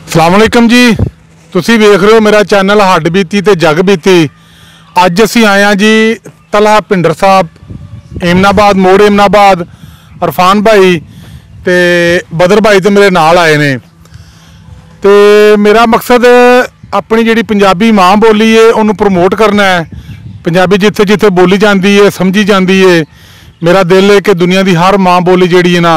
अस्सलाम वालेकुम जी, तुसी वेख रहे हो मेरा चैनल हड्ड बीती ते जग बीती। अज असी आए हैं जी तलहा भिंडर साहब, एमनाबाद मोड़ एमनाबाद। इरफान भाई ते बदर भाई तो मेरे नाल आए ने। तो मेरा मकसद अपनी जिहड़ी पंजाबी माँ बोली है उन्होंने प्रमोट करना है। पंजाबी जिथे जिथे बोली जाती है समझी जाती है। मेरा दिल है कि दुनिया की हर माँ बोली जिहड़ी है ना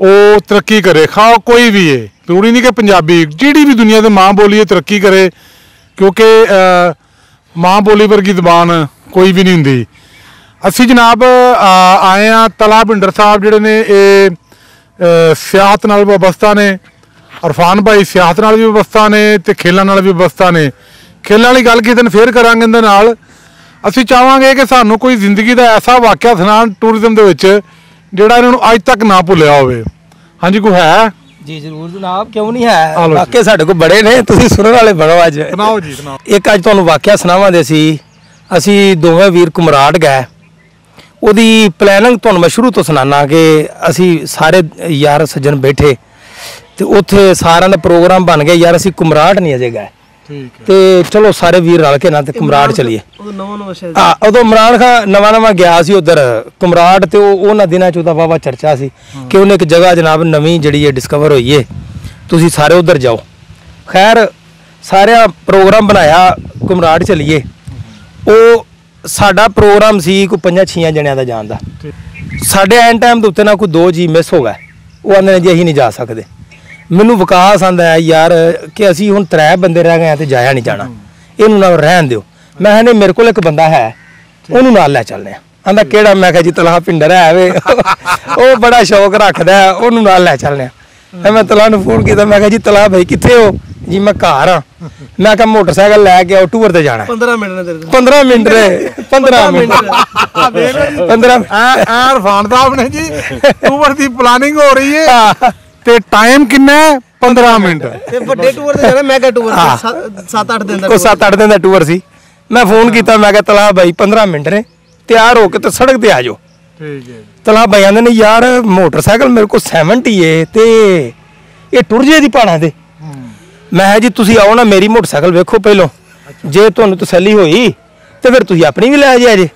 वो तरक्की करे, खा कोई भी है, जरूरी नहीं कि पंजाबी, जिहड़ी भी दुनिया की माँ बोली है तरक्की करे, क्योंकि माँ बोली वर्गी जबान कोई भी नहीं हुंदी। असी जनाब आए हाँ तलहा भिंडर साहब जिहड़े ने ये सियाहत नाल वाबस्ता ने। इरफान भाई सियाहत नाल भी वाबस्ता ने ते खेलों नाल भी वाबस्ता ने। खेलों वाली गल किसी दिन फिर करांगे इहदे नाल। असी चाहांगे कि सानू कोई जिंदगी का ऐसा वाकया सुनान टूरिज्म दे विच जिहड़ा इन्हां नूं अज तक ना भुलिया होवे। हाँ जी, कोई है जी? जरूर जनाब, क्यों नहीं है। वाकया साडे कोल बड़े ने, तुसीं सुनण वाले बनो। अज सुनाओ जी, सुनाओ। एक अज तुहानूं वाकया सुणावांगे। असी दोवें वीर कुमराट गए। ਉਹਦੀ ਪਲੈਨਿੰਗ ਤੁਹਾਨੂੰ ਮੈਂ ਸ਼ੁਰੂ ਤੋਂ ਸੁਣਾਣਾ ਕਿ ਅਸੀਂ ਸਾਰੇ ਯਾਰ ਸੱਜਣ ਬੈਠੇ ਤੇ ਉੱਥੇ ਸਾਰਿਆਂ ਦਾ ਪ੍ਰੋਗਰਾਮ ਬਣ ਗਿਆ। ਯਾਰ ਅਸੀਂ ਕੁਮਰਾਟ ਨਹੀਂ ਅਜੇ ਗਏ, ਠੀਕ ਹੈ, ਤੇ ਚਲੋ ਸਾਰੇ ਵੀਰ ਰਲ ਕੇ ਨਾ ਤੇ ਕੁਮਰਾਟ ਚਲੀਏ। ਉਦੋਂ ਇਮਰਾਨ ਖਾਨ ਨਵਾਂ ਗਿਆ ਸੀ ਉਧਰ ਕੁਮਰਾਟ, ਤੇ ਉਹਨਾਂ ਦਿਨਾਂ 'ਚ ਉਹਦਾ ਵਾਵਾ ਚਰਚਾ ਸੀ ਕਿ ਉਹਨੇ ਇੱਕ ਜਗ੍ਹਾ ਜਨਾਬ ਨਵੀਂ ਜਿਹੜੀ ਹੈ ਡਿਸਕਵਰ ਹੋਈ ਹੈ, ਤੁਸੀਂ ਸਾਰੇ ਉਧਰ ਜਾਓ। ਖੈਰ ਸਾਰਿਆਂ ਪ੍ਰੋਗਰਾਮ ਬਣਾਇਆ ਕੁਮਰਾਟ ਚਲੀਏ। ਉਹ ਸਾਡਾ ਪ੍ਰੋਗਰਾਮ ਸੀ ਕੋਈ 5-6 ਜਣਿਆਂ ਦਾ ਜਾਣ ਦਾ। ਸਾਡੇ ਐਨ ਟਾਈਮ ਦੇ ਉੱਤੇ ਨਾ ਕੋਈ 2 ਜੀ ਮਿਸ ਹੋ ਗਏ। ਉਹ ਆਂਦੇ ਨੇ ਜੀ ਅਸੀਂ ਨਹੀਂ ਜਾ ਸਕਦੇ। ਮੈਨੂੰ ਵਿਕਾਸ ਆਂਦਾ ਹੈ ਯਾਰ ਕਿ ਅਸੀਂ ਹੁਣ 3 ਬੰਦੇ ਰਹਿ ਗਏ ਤੇ ਜਾਇਆ ਨਹੀਂ ਜਾਣਾ, ਇਹਨੂੰ ਨਾਲ ਰਹਿਣ ਦਿਓ। ਮੈਂ ਕਿਹਾ ਨਹੀਂ, ਮੇਰੇ ਕੋਲ ਇੱਕ ਬੰਦਾ ਹੈ, ਉਹਨੂੰ ਨਾਲ ਲੈ ਚੱਲਦੇ ਆ। ਆਂਦਾ ਕਿਹੜਾ? ਮੈਂ ਕਿਹਾ ਜੀ ਤਲਹਾ भिंडर है वे ਉਹ ਬੜਾ ਸ਼ੌਕ ਰੱਖਦਾ, ਉਹਨੂੰ ਨਾਲ ਲੈ ਚੱਲਦੇ ਆ। ਮੈਂ ਤਲਹਾ ਨੂੰ ਫੋਨ ਕੀਤਾ, ਮੈਂ ਕਿਹਾ ਜੀ ਤਲਹਾ ਭਾਈ ਕਿੱਥੇ ਹੋ? जी मैं घर हाँ। मैं क्या मोटरसाइकिल लैके आओ, टूर ते जाना। 15 मिनट 15 मिनट 15 मिनट 15 इरफान साहब ने जी टूर की प्लानिंग हो रही है ते टाइम कितना है? 15 मिनट। बड़े टूर ते जाना। मैं क्या टूर 7-8 दिन दा, को 7-8 दिन दा टूर सी। मैं फोन किया, मैं क्या तलहा भाई 15 मिनट ने तैयार होके तो सड़क ते आ जाओ। ठीक है। तलहा भाई आंदे ने यार मोटरसाइकिल मेरे को 70 है ते ये टुर जे दी पहाड़ां ते। मैं जी तुसी आओ ना, मेरी मोटरसाइकिल वेखो पहलों, जे तुहानूं तसल्ली होई ते फिर तुसी अपनी भी लै जाया जे।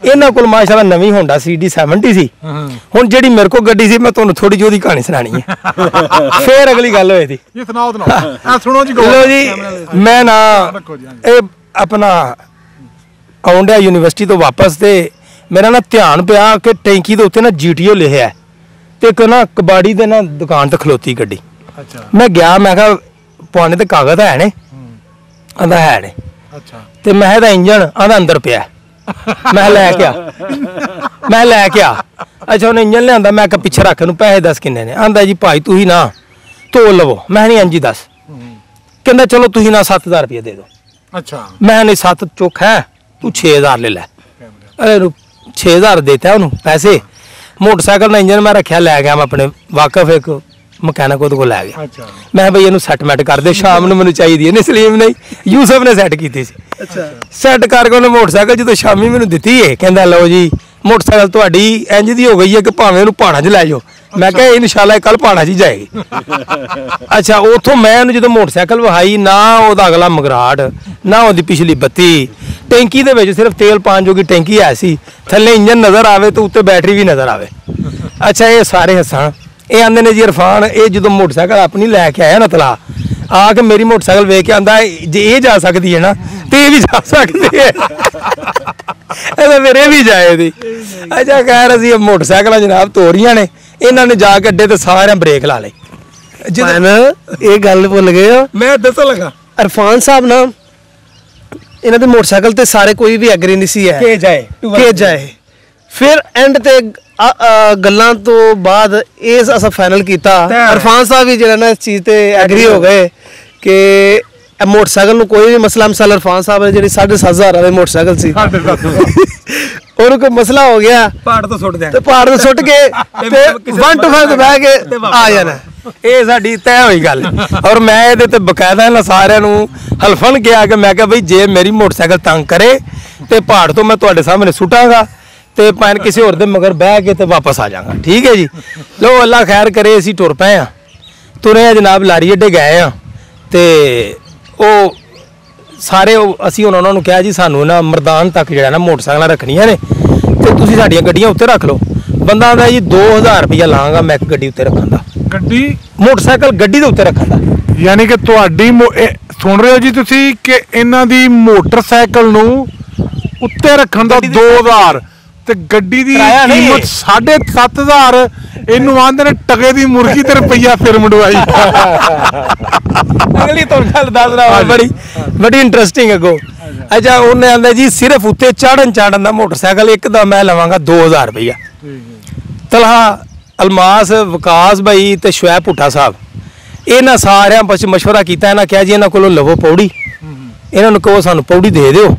इन्हां कोल माशाअल्लाह नवीं होंडा CD 70 सी। हुण जेहड़ी मेरे को गड्डी सी मैं तुहानूं थोड़ी जी ओहदी कहानी सुनानी है। फिर अगली गल होई थी। ये सुनाओ सुनाओ। आ सुनो जी, लो जी, मैं ना ए अपना आउंडा यूनिवर्सिटी तो वापस ते मेरा ना ध्यान पिया कि टैंकी दे उत्ते ना GTO लिखिआ ते इक ना कबाड़ी दे ना दुकान ते खलोती गड्डी। अच्छा। मैं गया, मैं कहा पुआने ते कागज है ने? आंदा है ने। अच्छा। ते मैं दा इंजन आंदा अंदर पिया। मैं लैके आ, मैं लैके आ। अच्छा उन्हें इंजन लिया, मैं कहा पिछे रख, पैसे दस किन्ने ने? आंदा जी भाई तुही ना तोल लवो। मैं नहीं अंजी 10। कहंदा चलो तुही ना 7000 रुपये दे दो। अच्छा। मैं नहीं 7 चुक है, तू 6000 ले लै। अरे 6000 देता है उन्होंने पैसे। मोटरसाइकिल का इंजन मैं रखा, लै गया। मैं अपने वाकफ एक मकैनिक को लै गया। अच्छा। मैं भाई इनू सैटमेंट कर दे, शाम ਨੂੰ ਮੈਨੂੰ ਚਾਹੀਦੀ ਹੈ। ਸਲੀਮ ਨਹੀਂ, ਯੂਸਫ ਨੇ ਸੈੱਟ ਕੀਤੀ ਸੀ। ਅੱਛਾ। ਸੈੱਟ ਕਰਕੇ ਉਹਨੇ ਮੋਟਰਸਾਈਕਲ ਜਦੋਂ ਸ਼ਾਮੀ ਮੈਨੂੰ ਦਿੱਤੀ ਹੈ, ਕਹਿੰਦਾ ਲਓ ਜੀ ਮੋਟਰਸਾਈਕਲ ਤੁਹਾਡੀ ਇੰਜ ਦੀ ਹੋ ਗਈ ਹੈ ਕਿ ਭਾਵੇਂ ਉਹਨੂੰ ਪਹਾੜਾਂ 'ਚ ਲੈ ਜਾਓ। ਮੈਂ ਕਿਹਾ ਇਨਸ਼ਾਅੱਲਾ ਕੱਲ ਪਹਾੜਾਂ 'ਚ ਹੀ ਜਾਏਗੀ। ਅੱਛਾ, ਉੱਥੋਂ ਮੈਂ ਉਹਨੂੰ ਜਦੋਂ ਮੋਟਰਸਾਈਕਲ ਵਹਾਈ, ਨਾ ਉਹਦਾ ਅਗਲਾ ਮਗਰਾਟ, ਨਾ ਉਹਦੀ ਪਿਛਲੀ ਬੱਤੀ, ਟੈਂਕੀ ਦੇ ਵਿੱਚ ਸਿਰਫ ਤੇਲ ਪਾਣ ਜੋਗੀ ਟੈਂਕੀ ਹੈ ਸੀ। ਥੱਲੇ ਇੰਜਨ ਨਜ਼ਰ ਆਵੇ ਤੇ ਉੱਤੇ ਬੈਟਰੀ ਵੀ ਨਜ਼ਰ ਆਵੇ। ਅੱਛਾ, ਇਹ ਸਾਰੇ ਹੱਸਣ। ਇਹ ਆਂਦੇ ਨੇ ਜੀ ਇਰਫਾਨ ਇਹ ਜਦੋਂ ਮੋਟਰਸਾਈਕਲ ਆਪਣੀ ਲੈ ਕੇ ਆਇਆ ਨਾ ਤਲਾ ਆ ਕੇ ਮੇਰੀ ਮੋਟਰਸਾਈਕਲ ਵੇਖ ਕੇ ਆਂਦਾ ਜੇ ਇਹ ਜਾ ਸਕਦੀ ਹੈ ਨਾ ਤੇ ਇਹ ਵੀ ਜਾ ਸਕਦੀ ਹੈ। ਇਹਦਾ ਮੇਰੇ ਵੀ ਜਾਏ ਦੀ। ਅੱਛਾ ਖੈਰ ਅਸੀਂ ਮੋਟਰਸਾਈਕਲਾਂ ਜਨਾਬ ਤੋਰੀਆਂ ਨੇ। ਇਹਨਾਂ ਨੇ ਜਾ ਕੇ ਅੱਡੇ ਤੇ ਸਾਰਿਆਂ ਬ੍ਰੇਕ ਲਾ ਲਏ। ਇਹ ਗੱਲ ਭੁੱਲ ਗਏ ਹੋ। ਮੈਂ ਦੱਸਣ ਲੱਗਾ, ਇਰਫਾਨ ਸਾਹਿਬ ਨਾ ਇਹਨਾਂ ਦੇ ਮੋਟਰਸਾਈਕਲ ਤੇ ਸਾਰੇ ਕੋਈ ਵੀ ਐਗਰੀ ਨਹੀਂ ਸੀ ਹੈ ਕਿ ਜਾਏ। ਫਿਰ ਐਂਡ ਤੇ ਗੱਲਾਂ ਤੋਂ ਬਾਅਦ ਇਹ ਅਸਾਂ ਫਾਈਨਲ ਕੀਤਾ। ਇਰਫਾਨ ਸਾਹਿਬ ਵੀ ਜਿਹੜਾ ਨਾ ਇਸ ਚੀਜ਼ ਤੇ ਐਗਰੀ ਹੋ ਗਏ ਕਿ मोटरसाइकिल कोई भी मसला मसाला इरफान साहब ने जी 7,500 वाले मोटरसाइकिल सी और कोई मसला हो गया पहाड़ तो सुट दे पहाड़ तो सुट के 1 to 5 बह के आ जाना ਇਹ ਸਾਡੀ ਤੈਅ ਹੋਈ ਗੱਲ ਔਰ ਮੈਂ ਇਹਦੇ ਤੇ ਬਕਾਇਦਾ ਇਹਨਾਂ ਸਾਰਿਆਂ ਨੂੰ ਹਲਫਨ ਕਿਹਾ ਕਿ ਮੈਂ ਕਿਹਾ ਬਈ ਜੇ ਮੇਰੀ ਮੋਟਰਸਾਈਕਲ ਤੰਗ ਕਰੇ ਤੇ ਪਹਾੜ ਤੋਂ ਮੈਂ ਤੁਹਾਡੇ ਸਾਹਮਣੇ ਸੁੱਟਾਂਗਾ ਤੇ ਭਾਵੇਂ ਕਿਸੇ ਹੋਰ ਦੇ ਮਗਰ ਬਹਿ ਕੇ ਤੇ ਵਾਪਸ ਆ ਜਾਵਾਂਗਾ ਠੀਕ ਹੈ ਜੀ ਲੋ ਅੱਲਾ ਖੈਰ ਕਰੇ ਅਸੀਂ ਟੁਰ ਪਏ ਆ ਤੁਰੇ ਜਨਾਬ ਲਾਰੀ ਅੱਡੇ ਗਏ ਆ ਤੇ ਉਹ ਸਾਰੇ ਅਸੀਂ ਉਹਨਾਂ ਨੂੰ ਕਿਹਾ ਜੀ ਸਾਨੂੰ ਨਾ ਮੈਦਾਨ ਤੱਕ ਜਿਹੜਾ ਨਾ ਮੋਟਰਸਾਈਕਲਾਂ ਰੱਖਣੀਆਂ ਨੇ ਤੇ ਤੁਸੀਂ ਸਾਡੀਆਂ ਗੱਡੀਆਂ ਉੱਤੇ ਰੱਖ ਲਓ। ਬੰਦਾ ਆਂਦਾ ਜੀ 2000 ਰੁਪਇਆ ਲਾਂਗਾ ਮੈਂ ਇੱਕ ਗੱਡੀ ਉੱਤੇ ਰੱਖਣ ਦਾ, ਗੱਡੀ ਮੋਟਰਸਾਈਕਲ ਗੱਡੀ ਦੇ ਉੱਤੇ ਰੱਖਣ ਦਾ। ਯਾਨੀ ਕਿ ਤੁਹਾਡੀ ਸੁਣ ਰਹੇ ਹੋ ਜੀ ਤੁਸੀਂ ਕਿ ਇਹਨਾਂ ਦੀ ਮੋਟਰਸਾਈਕਲ ਨੂੰ ਉੱਤੇ ਰੱਖਣ ਦਾ 2000 ਤੇ ਗੱਡੀ ਦੀ ਕੀਮਤ 7500। ਇਹਨੂੰ ਆਂਦੇ ਨੇ ਟਕੇ ਦੀ ਮੁਰਗੀ ਤੇ ਰੁਪਈਆ ਫਿਰ ਮੁੰਡਵਾਈ। ਅਗਲੀ ਤੋਂ ਗੱਲ ਦੱਸ ਰਹਾ ਬੜੀ ਇੰਟਰਸਟਿੰਗ ਅਗੋ। ਅੱਛਾ ਉਹਨੇ ਆਂਦਾ ਜੀ ਸਿਰਫ ਉੱਤੇ ਚਾੜਨ ਦਾ ਮੋਟਰਸਾਈਕਲ ਇੱਕ ਦਾ ਮੈਂ ਲਵਾਂਗਾ 2000 ਰੁਪਈਆ। ਤਲਹਾ ਅਲਮਾਸ ਵਿਕਾਸ ਭਾਈ ਤੇ ਸ਼ੁਐਬ ਭੁੱਟਾ ਸਾਹਿਬ ਇਹਨਾਂ ਸਾਰਿਆਂ ਵਿੱਚ ਮਸ਼ਵਰਾ ਕੀਤਾ। ਇਹਨਾਂ ਕਿਹਾ ਜੀ ਇਹਨਾਂ ਕੋਲੋਂ ਲਵੋ ਪੌੜੀ, ਇਹਨਾਂ ਨੂੰ ਕਹੋ ਸਾਨੂੰ ਪੌੜੀ ਦੇ ਦਿਓ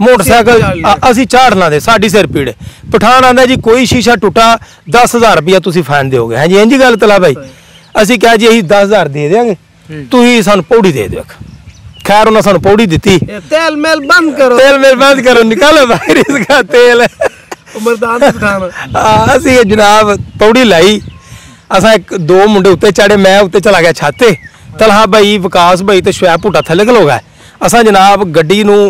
ਮੋਟਰਸਾਈਕਲ ਅਸੀਂ ਝਾੜਨਾ ਦੇ ਸਾਡੀ ਸਿਰ ਪੀੜੇ। ਪਠਾਨ ਆਂਦਾ ਜੀ ਕੋਈ ਸ਼ੀਸ਼ਾ ਟੁੱਟਾ 10000 ਰੁਪਇਆ ਤੁਸੀਂ ਫਾਈਨ ਦਿਓਗੇ। ਹਾਂਜੀ ਇੰਝ ਗੱਲ ਤਲਾ ਭਾਈ। ਅਸੀਂ ਕਿਹਾ ਜੀ ਅਸੀਂ 10000 ਦੇ ਦਿਆਂਗੇ ਤੁਸੀਂ ਸਾਨੂੰ ਪੌੜੀ ਦੇ ਦਿਓ। खैर उन्होंने सानू पौड़ी दी। तेल मेल बंद करो निकालो बाहर इसका तेल। असी जनाब पौड़ी लाई, असा एक दो मुंडे उत्ते चढ़े, मैं उत्ते चला गया छाते, तलहा भाई विकास भाई तो शुएब भुट्टा थले खलो गए। असा जनाब गड्डी नू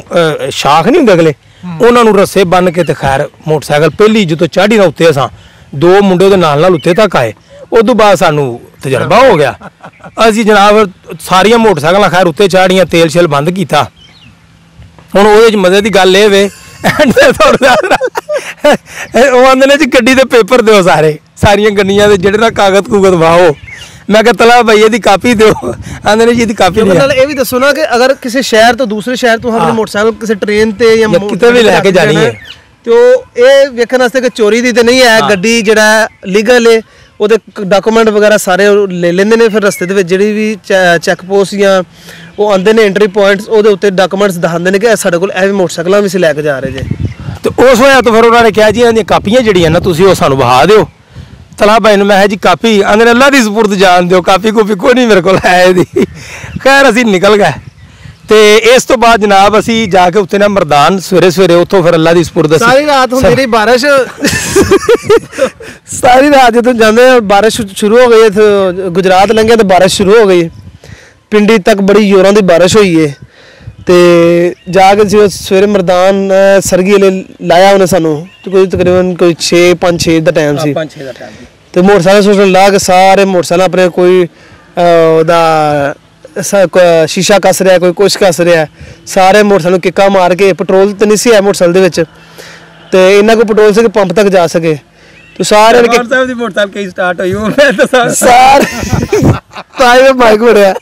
शाख नहीं होंगे अगले उन्होंने रस्से बन के, खैर मोटरसाइकिल पहली जो चाढ़ी ना उत्ते असा दो मुंडे उहदे नाल नाल उत्ते तक आए। उदों बाद सानू तजर्बा हो गया। असी जनाब सारिया मोटरसाइकिल खैर उत्ते चाढ़ियां, तेल शेल बंद किया। हुण ओहदे मजे की गल ये आंदे ने जी गड्डी दे पेपर दो सारे सारियां गड्डियां दे जेहड़े ना कागज कूगज वाहो। मैं कहा तला भाई ये कापी दो, आंदे ने जी दी कापी नहीं। ये भी दसो ना कि अगर किसी शहर तो दूसरे शहर तो अपने मोटरसाइकिल किसी ट्रेन ते या किते भी लेके जानी है तो ये वेखण वास्ते कि चोरी दी ते नहीं है, गड्डी जेड़ा लीगल है, ਉਹਦੇ ਡਾਕੂਮੈਂਟ ਵਗੈਰਾ ਸਾਰੇ ਲੈ ਲੈਂਦੇ ਨੇ। ਫਿਰ ਰਸਤੇ ਦੇ ਵਿੱਚ ਜਿਹੜੀ ਵੀ ਚੈੱਕ ਪੋਸਟ ਜਾਂ ਉਹ ਆਉਂਦੇ ਨੇ ਐਂਟਰੀ ਪੁਆਇੰਟਸ, ਉਹਦੇ ਉੱਤੇ ਡਾਕੂਮੈਂਟਸ ਦਿਖਾਉਂਦੇ ਨੇ ਕਿ ਸਾਡੇ ਕੋਲ ਇਹ ਵੀ ਮੋਟਰਸਾਈਕਲਾਂ ਵੀ ਅਸੀਂ ਲੈ ਕੇ ਜਾ ਰਹੇ ਜੇ। ਤੇ ਉਸ ਹੋਇਆ ਤਾਂ ਫਿਰ ਉਹਨਾਂ ਨੇ ਕਿਹਾ ਜੀ ਇਹਨਾਂ ਦੀਆਂ ਕਾਪੀਆਂ ਜਿਹੜੀਆਂ ਨਾ ਤੁਸੀਂ ਉਹ ਸਾਨੂੰ ਵਹਾ ਦਿਓ। ਤਲਾ ਭਾਈ ਨੂੰ ਮੈਂ ਕਿਹਾ ਜੀ ਕਾਪੀ, ਆਂਦੇ ਅੱਲਾ ਦੀ ਸਪੁਰਦ ਜਾਣ ਦਿਓ, ਕਾਪੀ ਕੂਪੀ ਕੋਈ ਨਹੀਂ ਮੇਰੇ ਕੋਲ ਹੈ ਇਹਦੀ। ਖੈਰ ਅਸੀਂ ਨਿਕਲ ਗਏ ਤੇ ਇਸ ਤੋਂ ਬਾਅਦ ਜਨਾਬ ਅਸੀਂ ਜਾ ਕੇ ਉੱਤੇ ਨਾ ਮਰਦਾਨ ਸਵੇਰੇ ਸਵੇਰੇ ਉੱਥੋਂ ਫਿਰ ਅੱਲਾ ਦੀ ਸਪੁਰਦ ਸਾਰੀ ਰਾਤ ਹੁੰਦੀ ਰਹੀ ਬਾਰਿਸ਼। सारी रात जो जाते बारिश शुरू हो गई है, गुजरात लंघे तो बारिश शुरू हो गई, पिंडी तक बड़ी जोरों की बारिश हुई है। तो जाके सवेरे मरदान सरगी वाले लाया उन्हें सानू तो कोई तकरीबन कोई 5-6 का टाइम सी। तो मोटरसाइकिल ला के सारे मोटरसाइकिल अपने कोई शीशा कस रहा, कोई कुछ कस रहा, सारे मोटरसाइकिल किक्का मार के, पेट्रोल तो नहीं सी है मोटरसाइकिल तो इन्ना कोई पेट्रोल से पंप तक जा सके। तो सारे मोटरसाइकिल स्टार्ट हुई माइक बढ़िया,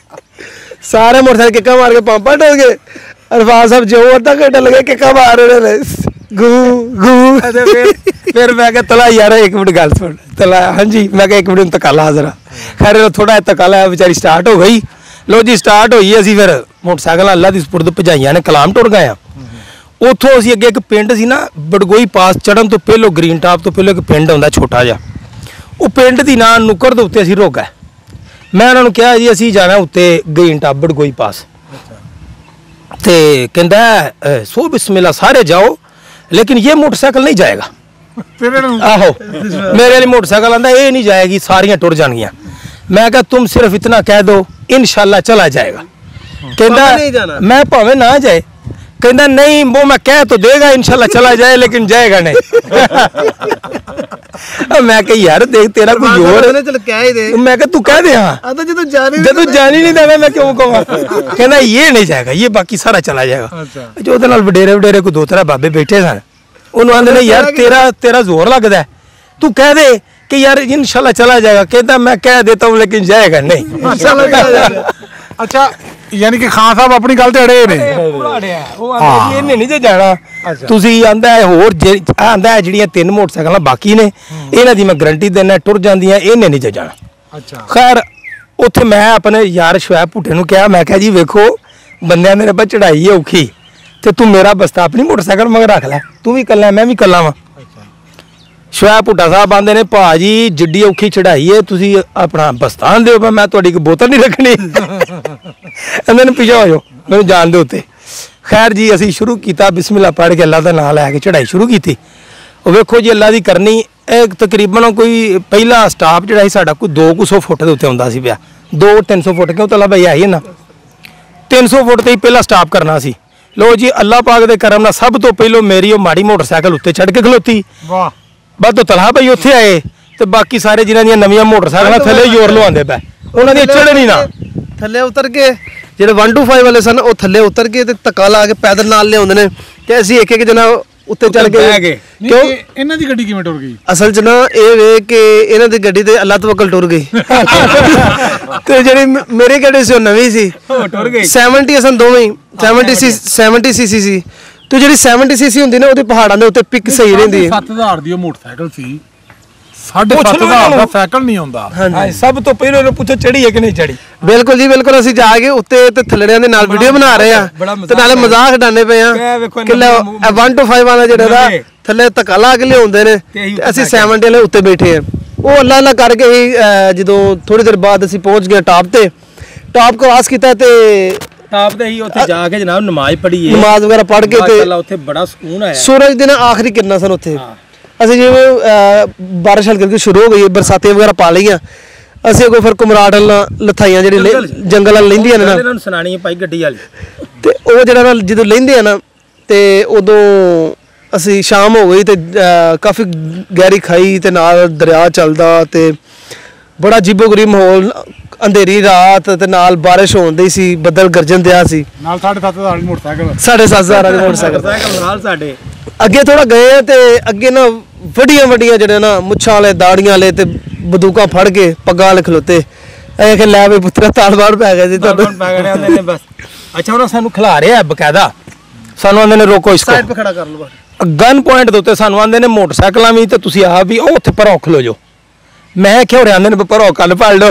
सारे मोटरसाइकिल किक्का मार के पंप डल गए। अरफाज साहब जो अद्धा घंटा लगे किक्का मार रहे गू गू। फिर मैं कहा तला यार एक मिनट गल सुन तला। हाँ जी मैं कहा एक मिनट तकाला हाजरा। खैर थोड़ा तकाला बेचारी स्टार्ट हो गई। लो जी स्टार्ट हुई, असी फिर मोटरसाइकिल अल्लाह की सपुर्द भजाइया ने कलाम टुर गए। ਉੱਥੋਂ ਅਸੀਂ ਅੱਗੇ ਇੱਕ ਪਿੰਡ ਸੀ ਨਾ ਬੜਗੋਈ ਪਾਸ ਚੜਨ ਤੋਂ ਪਹਿਲੋਂ ਗ੍ਰੀਨ ਟਾਪ ਤੋਂ ਪਹਿਲੋਂ ਇੱਕ ਪਿੰਡ ਆਉਂਦਾ ਛੋਟਾ ਜਿਹਾ, ਉਹ ਪਿੰਡ ਦੀ ਨਾਂ ਨੁੱਕਰ ਦੇ ਉੱਤੇ ਅਸੀਂ ਰੁਕ ਗਏ। ਮੈਂ ਉਹਨਾਂ ਨੂੰ ਕਿਹਾ ਜੀ ਅਸੀਂ ਜਾਣਾ ਉੱਤੇ ਗ੍ਰੀਨ ਟਾਪ ਬੜਗੋਈ ਪਾਸ। ਤੇ ਕਹਿੰਦਾ ਸੋ ਬਿਸਮਿल्लाह ਸਾਰੇ ਜਾਓ लेकिन ये मोटरसाइकिल नहीं जाएगा। आहो मेरे वाली मोटरसाइकिल आंदा ये नहीं जाएगी, सारियां टुर जाएंगियां। मैं कहा तुम सिर्फ इतना कह दो इंशाल्लाह चला जाएगा। कहता मैं भावे ना जाए, कहता नहीं वो मैं कह तो देगा इंशाल्लाह चला जाए लेकिन जाएगा नहीं। मैं कह यार देख तेरा कोई और चल कह ही दे। मैं कह तू कह दे हाँ जब तू जानी नहीं देगा मैं क्यों कहूँगा। कहना ये नहीं जाएगा, ये बाकी सारा चला जाएगा। जो वडेरे वडेरे को 2-3 बाबे बैठे सन उन्होंने आंदे यार तेरा जोर लगता है, तू कह दे कि यार इंशाल्लाह चला जाएगा। कहता मैं कह देता हूँ लेकिन जाएगा नहीं। अच्छा यानी कि खान साहब अपनी गल ते अड़े ने इन्हें नहीं जाना। तुसी आंदा है होर आंदा है जिहड़ियां 3 मोटरसाइकिल बाकी ने इन्हां दी मैं गारंटी देना टुर जांदियां, इन्हें नहीं जाना। अच्छा खैर उत्थे मैं अपने यार शुएब भुट्टे नूं कहा, मैं कहा जी वेखो बंदियां मेरे पर चढ़ाई है औखी ते तू मेरा बस्ता अपनी मोटरसाइकिल मगर रख लै, तू भी कल्ला मैं भी कल्ला वां। शुएब भुट्टा साहब आंदे ने भाजी जिड्डी औखी चढ़ाई है तुसी अपना बस्तान दो, मैं तुहाडी कोई बोतल नहीं रखनी। आंदे ने पिछा हो जाओ मैनूं जान दो उत्ते। खैर जी असी शुरू किया बिस्मिल्लाह पढ़ के अल्लाह दा नाम लैके चढ़ाई शुरू की। वेखो जी अल्लाह दी करनी एक तकरीबन कोई पहला स्टाफ जिहड़ा सी साडा कोई 200 फुट दे उत्ते आउंदा सी पिया, 200-300 फुट क्यों तला भाई आई है ना 300 ਫੁੱਟ ਤੇ ਹੀ ਪਹਿਲਾਂ ਸਟਾਪ ਕਰਨਾ ਸੀ। ਲੋ ਜੀ ਅੱਲਾਹ ਪਾਕ ਦੇ ਕਰਮ ਨਾਲ ਸਭ ਤੋਂ ਪਹਿਲਾਂ ਮੇਰੀ ਉਹ ਮਾੜੀ ਮੋਟਰਸਾਈਕਲ ਉੱਤੇ ਚੜ੍ਹ ਕੇ ਖਲੋਤੀ। ਵਾਹ। ਬਾਅਦ ਤੋਂ ਤਲਹਾ ਭਾਈ ਉੱਥੇ ਆਏ ਤੇ ਬਾਕੀ ਸਾਰੇ ਜਿਨ੍ਹਾਂ ਦੀਆਂ ਨਵੀਆਂ ਮੋਟਰਸਾਈਕਲਾਂ ਥੱਲੇ ਜ਼ੋਰ ਲਵਾਉਂਦੇ ਪਏ, ਉਹਨਾਂ ਦੀ ਚੜ੍ਹਨੀ ਨਾ। ਥੱਲੇ ਉਤਰ ਕੇ ਜਿਹੜੇ 125 ਵਾਲੇ ਸਨ ਉਹ ਥੱਲੇ ਉਤਰ ਕੇ ਤੇ ਧੱਕਾ ਲਾ ਕੇ ਪੈਦਲ ਨਾਲ ਲਿਆਉਂਦੇ ਨੇ ਤੇ ਅਸੀਂ ਇੱਕ ਜਣਾ ਉੱਤੇ ਚੜ ਕੇ। ਕਿਉਂ ਇਹਨਾਂ ਦੀ ਗੱਡੀ ਕਿਵੇਂ ਟੁਰ ਗਈ? ਅਸਲ 'ਚ ਨਾ ਇਹ ਵੇ ਕਿ ਇਹਨਾਂ ਦੀ ਗੱਡੀ ਤੇ ਅੱਲਾਹ ਤਵੱਕਲ ਟੁਰ ਗਈ ਤੇ ਜਿਹੜੀ ਮੇਰੀ ਗੱਡੀ ਸੀ ਉਹ ਨਵੀਂ ਸੀ, ਟੁਰ ਗਈ। 70 ਅਸਾਂ ਦੋਵੇਂ ਹੀ 70 ਸੀਸੀ ਸੀ ਤੇ ਜਿਹੜੀ 70 ਸੀਸੀ ਹੁੰਦੀ ਨਾ ਉਹਦੇ ਪਹਾੜਾਂ ਦੇ ਉੱਤੇ ਪਿਕ ਸਹੀ ਰਹਿੰਦੀ ਹੈ। 7000 ਦੀ ਉਹ ਮੋਟਰਸਾਈਕਲ ਸੀ, 7,500 ਦਾ ਸਾਈਕਲ ਨਹੀਂ ਆਉਂਦਾ। ਹਾਂਜੀ, ਸਭ ਤੋਂ ਪਹਿਲਾਂ ਇਹਨੂੰ ਪੁੱਛੋ ਚੜੀ ਹੈ ਕਿ ਨਹੀਂ ਚੜੀ। ਬਿਲਕੁਲ ਜੀ ਬਿਲਕੁਲ। ਅਸੀਂ ਜਾ ਕੇ ਉੱਤੇ ਤੇ ਥੱਲੜਿਆਂ ਦੇ ਨਾਲ ਵੀਡੀਓ ਬਣਾ ਰਹੇ ਆ ਤੇ ਨਾਲੇ ਮਜ਼ਾਕ ਉਡਾਉਂਦੇ ਪਏ ਆ ਕਿ 125 ਵਾਲਾ ਜਿਹੜਾ ਦਾ ਥੱਲੇ ਧੱਕਾ ਲਾ ਕੇ ਲਿਆਉਂਦੇ ਨੇ ਤੇ ਅਸੀਂ 70 ਵਾਲੇ ਉੱਤੇ ਬੈਠੇ ਆ। ਉਹ ਅੱਲਾ ਅੱਲਾ ਕਰਕੇ ਹੀ ਜਦੋਂ ਥੋੜੀ ਦੇਰ ਬਾਅਦ ਅਸੀਂ ਪਹੁੰਚ ਗਏ ਟਾਪ ਤੇ, ਟਾਪ ਕ੍ਰਾਸ ਕੀਤਾ ਤੇ ਟਾਪ ਤੇ ਹੀ ਉੱਥੇ ਜਾ ਕੇ ਜਨਾਬ ਨਮਾਜ਼ ਪੜ੍ਹੀ, ਨਮਾਜ਼ ਵਗੈਰਾ ਪੜ੍ਹ ਕੇ ਤੇ ਉੱਥੇ ਬੜਾ ਸਕੂਨ ਆਇਆ। ਸੂਰਜ ਦੇ ਨਾ ਆਖਰੀ ਕਿਰਨਾਂ ਸਨ ਉੱਥੇ। ਅਸੀਂ ਜਿਵੇਂ ਬਾਰਿਸ਼ ਹਲਕੀ ਹਲਕੀ ਸ਼ੁਰੂ ਹੋ ਗਈ, ਬਰਸਾਤੀ ਵਗੈਰਾ ਪਾ ਲਈਆਂ, ਅਸੀਂ ਅੱਗੋਂ ਫਿਰ ਕੁਮਰਾਟ ਲਥਾਈਆਂ ਜਿਹੜੀ ਜੰਗਲ ਵਾਲ ਲੈਂਦੀਆਂ ਨੇ ਨਾ, ਇਹਨਾਂ ਨੂੰ ਸੁਣਾਣੀ ਹੈ ਭਾਈ ਗੱਡੀ ਵਾਲੀ। ਤੇ ਉਹ ਜਿਹੜਾ ਨਾ ਜਦੋਂ ਲੈਂਦੇ ਆ ਨਾ ਤੇ ਉਦੋਂ ਅਸੀਂ ਸ਼ਾਮ ਹੋ ਗਈ ਤੇ ਕਾਫੀ ਗਹਿਰੀ ਖਾਈ ਤੇ ਨਾਲ ਦਰਿਆ ਚੱਲਦਾ ਤੇ ਬੜਾ ਅਜੀਬੋ-ਗਰੀਬ ਮਾਹੌਲ, ਅੰਧੇਰੀ ਰਾਤ ਤੇ ਨਾਲ ਬਾਰਿਸ਼ ਹੋਣ ਦੀ ਸੀ, ਬੱਦਲ ਗਰਜਣ ਦਿਆ ਸੀ, ਨਾਲ 7,500 ਦਾ ਮੋਟਰਸਾਈਕਲ, 7,500 ਦਾ ਮੋਟਰਸਾਈਕਲ ਨਾਲ ਸਾਡੇ ਅੱਗੇ ਥੋੜਾ ਗਏ ਆ ਤੇ ਅੱਗੇ ਨਾ ਵੱਡੀਆਂ ਜਿਹੜੇ ਨਾ ਮੁੱਛਾਂ ਵਾਲੇ ਦਾੜੀਆਂ ਵਾਲੇ ਤੇ ਬੰਦੂਕਾਂ ਫੜ ਕੇ ਪੱਗਾਂ ਵਾਲੇ ਖਲੋਤੇ। ਇਹ ਕਿ ਲੈ ਵੀ ਪੁੱਤਰਾ ਤਾਲਬਾਨ ਪੈ ਗਏ ਜੀ ਤੁਹਾਨੂੰ ਨੇ ਬਸ। ਅੱਛਾ ਉਹਨਾਂ ਸਾਨੂੰ ਖਿਲਾ ਰਿਹਾ ਬਕਾਇਦਾ, ਸਾਨੂੰ ਆਂਦੇ ਨੇ ਰੋਕੋ ਇਸਕੋ, ਸਾਈਡ 'ਤੇ ਖੜਾ ਕਰ ਲਓ। ਗਨ ਪੁਆਇੰਟ ਦੇ ਉੱਤੇ ਸਾਨੂੰ ਆਂਦੇ ਨੇ ਮੋਟਰਸਾਈਕਲਾਂ ਵੀ ਤੇ ਤੁਸੀਂ ਆਪ ਵੀ ਉਹ ਉੱਥੇ ਪਰੋਂ ਖਲੋ ਜਾਓ। ਮੈਂ ਕਿਹਾ ਹੋ ਆਂਦੇ ਨੇ ਪਰੋਂ ਕੱਲ ਫੜ ਲਓ।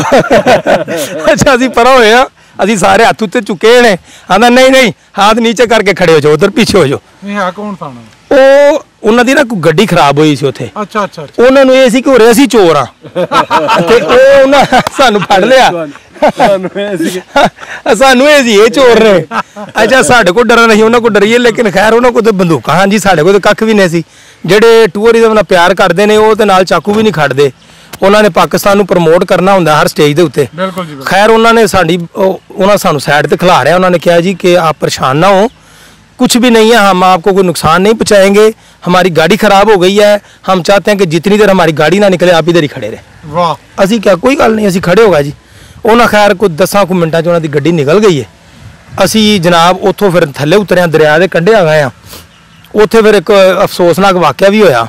ਅੱਛਾ ਅਸੀਂ ਪਰੋਂ ਹੋਏ ਆ, ਅਸੀਂ ਸਾਰੇ ਹੱਥ ਉੱਤੇ ਚੁੱਕੇ ਨੇ। ਆਂਦਾ ਨਹੀਂ ਹੱਥ ਨੀਚੇ ਕਰਕੇ ਖੜੇ ਹੋ ਜਾਓ, ਉਧਰ ਪਿੱਛੇ ਹੋ ਜਾਓ। ਇਹ ਹੈ ਕੌਣ ਥਾਣਾ? ਉਹ ਉਹਨਾਂ ਦੀ ਨਾ ਕੋਈ ਗੱਡੀ ਖਰਾਬ ਹੋਈ ਸੀ ਉੱਥੇ। ਅੱਛਾ। ਉਹਨਾਂ ਨੂੰ ਇਹ ਸੀ ਕਿ ਹੋਰੇ ਅਸੀਂ ਚੋਰ ਆ ਤੇ ਉਹ ਉਹਨਾਂ ਸਾਨੂੰ ਫੜ ਲਿਆ। ਸਾਨੂੰ ਇਹ ਸੀ ਇਹ ਚੋਰ ਨੇ। ਅੱਛਾ ਸਾਡੇ ਕੋਲ ਡਰ ਨਹੀਂ, ਉਹਨਾਂ ਕੋਲ ਡਰੀਏ, ਲੇਕਿਨ ਖੈਰ ਉਹਨਾਂ ਕੋਲ ਤੇ ਬੰਦੂਕਾਂ। ਹਾਂਜੀ ਸਾਡੇ ਕੋਲ ਤੇ ਕੱਖ ਵੀ ਨਹੀਂ ਸੀ। ਜਿਹੜੇ ਟੂਰਿਜ਼ਮ ਨਾਲ ਪਿਆਰ ਕਰਦੇ ਨੇ ਉਹ ਤੇ ਨਾਲ ਚਾਕੂ ਵੀ ਨਹੀਂ ਖੜਦੇ। ਉਹਨਾਂ ਨੇ ਪਾਕਿਸਤਾਨ ਨੂੰ ਪ੍ਰਮੋਟ ਕਰਨਾ ਹੁੰਦਾ ਹਰ ਸਟੇਜ ਦੇ ਉੱਤੇ। ਬਿਲਕੁਲ ਜੀ। ਖੈਰ ਉਹਨਾਂ ਨੇ ਉਹਨਾਂ ਸਾਨੂੰ ਸਾਈਡ ਤੇ ਖਿਲਾ ਰਿਹਾ। ਉਹਨਾਂ ਨੇ ਕਿਹਾ जी कि आप परेशान ना हो, कुछ भी नहीं है, हम आपको कोई नुकसान नहीं पहुँचाएंगे, हमारी गाड़ी खराब हो गई है, हम चाहते हैं कि जितनी देर हमारी गाड़ी ना निकले आप इधर ही खड़े रहे। वाह। असी क्या कोई गल नहीं, असी खड़े हो गए जी। उन्होंने खैर कोई 10 मिनटा च उन्होंने गड्डी निकल गई है। असी जनाब उतों फिर थले उतरे, दरिया के कंढे आ गए हैं। उत्थे फिर एक अफसोसनाक वाक़या भी होया।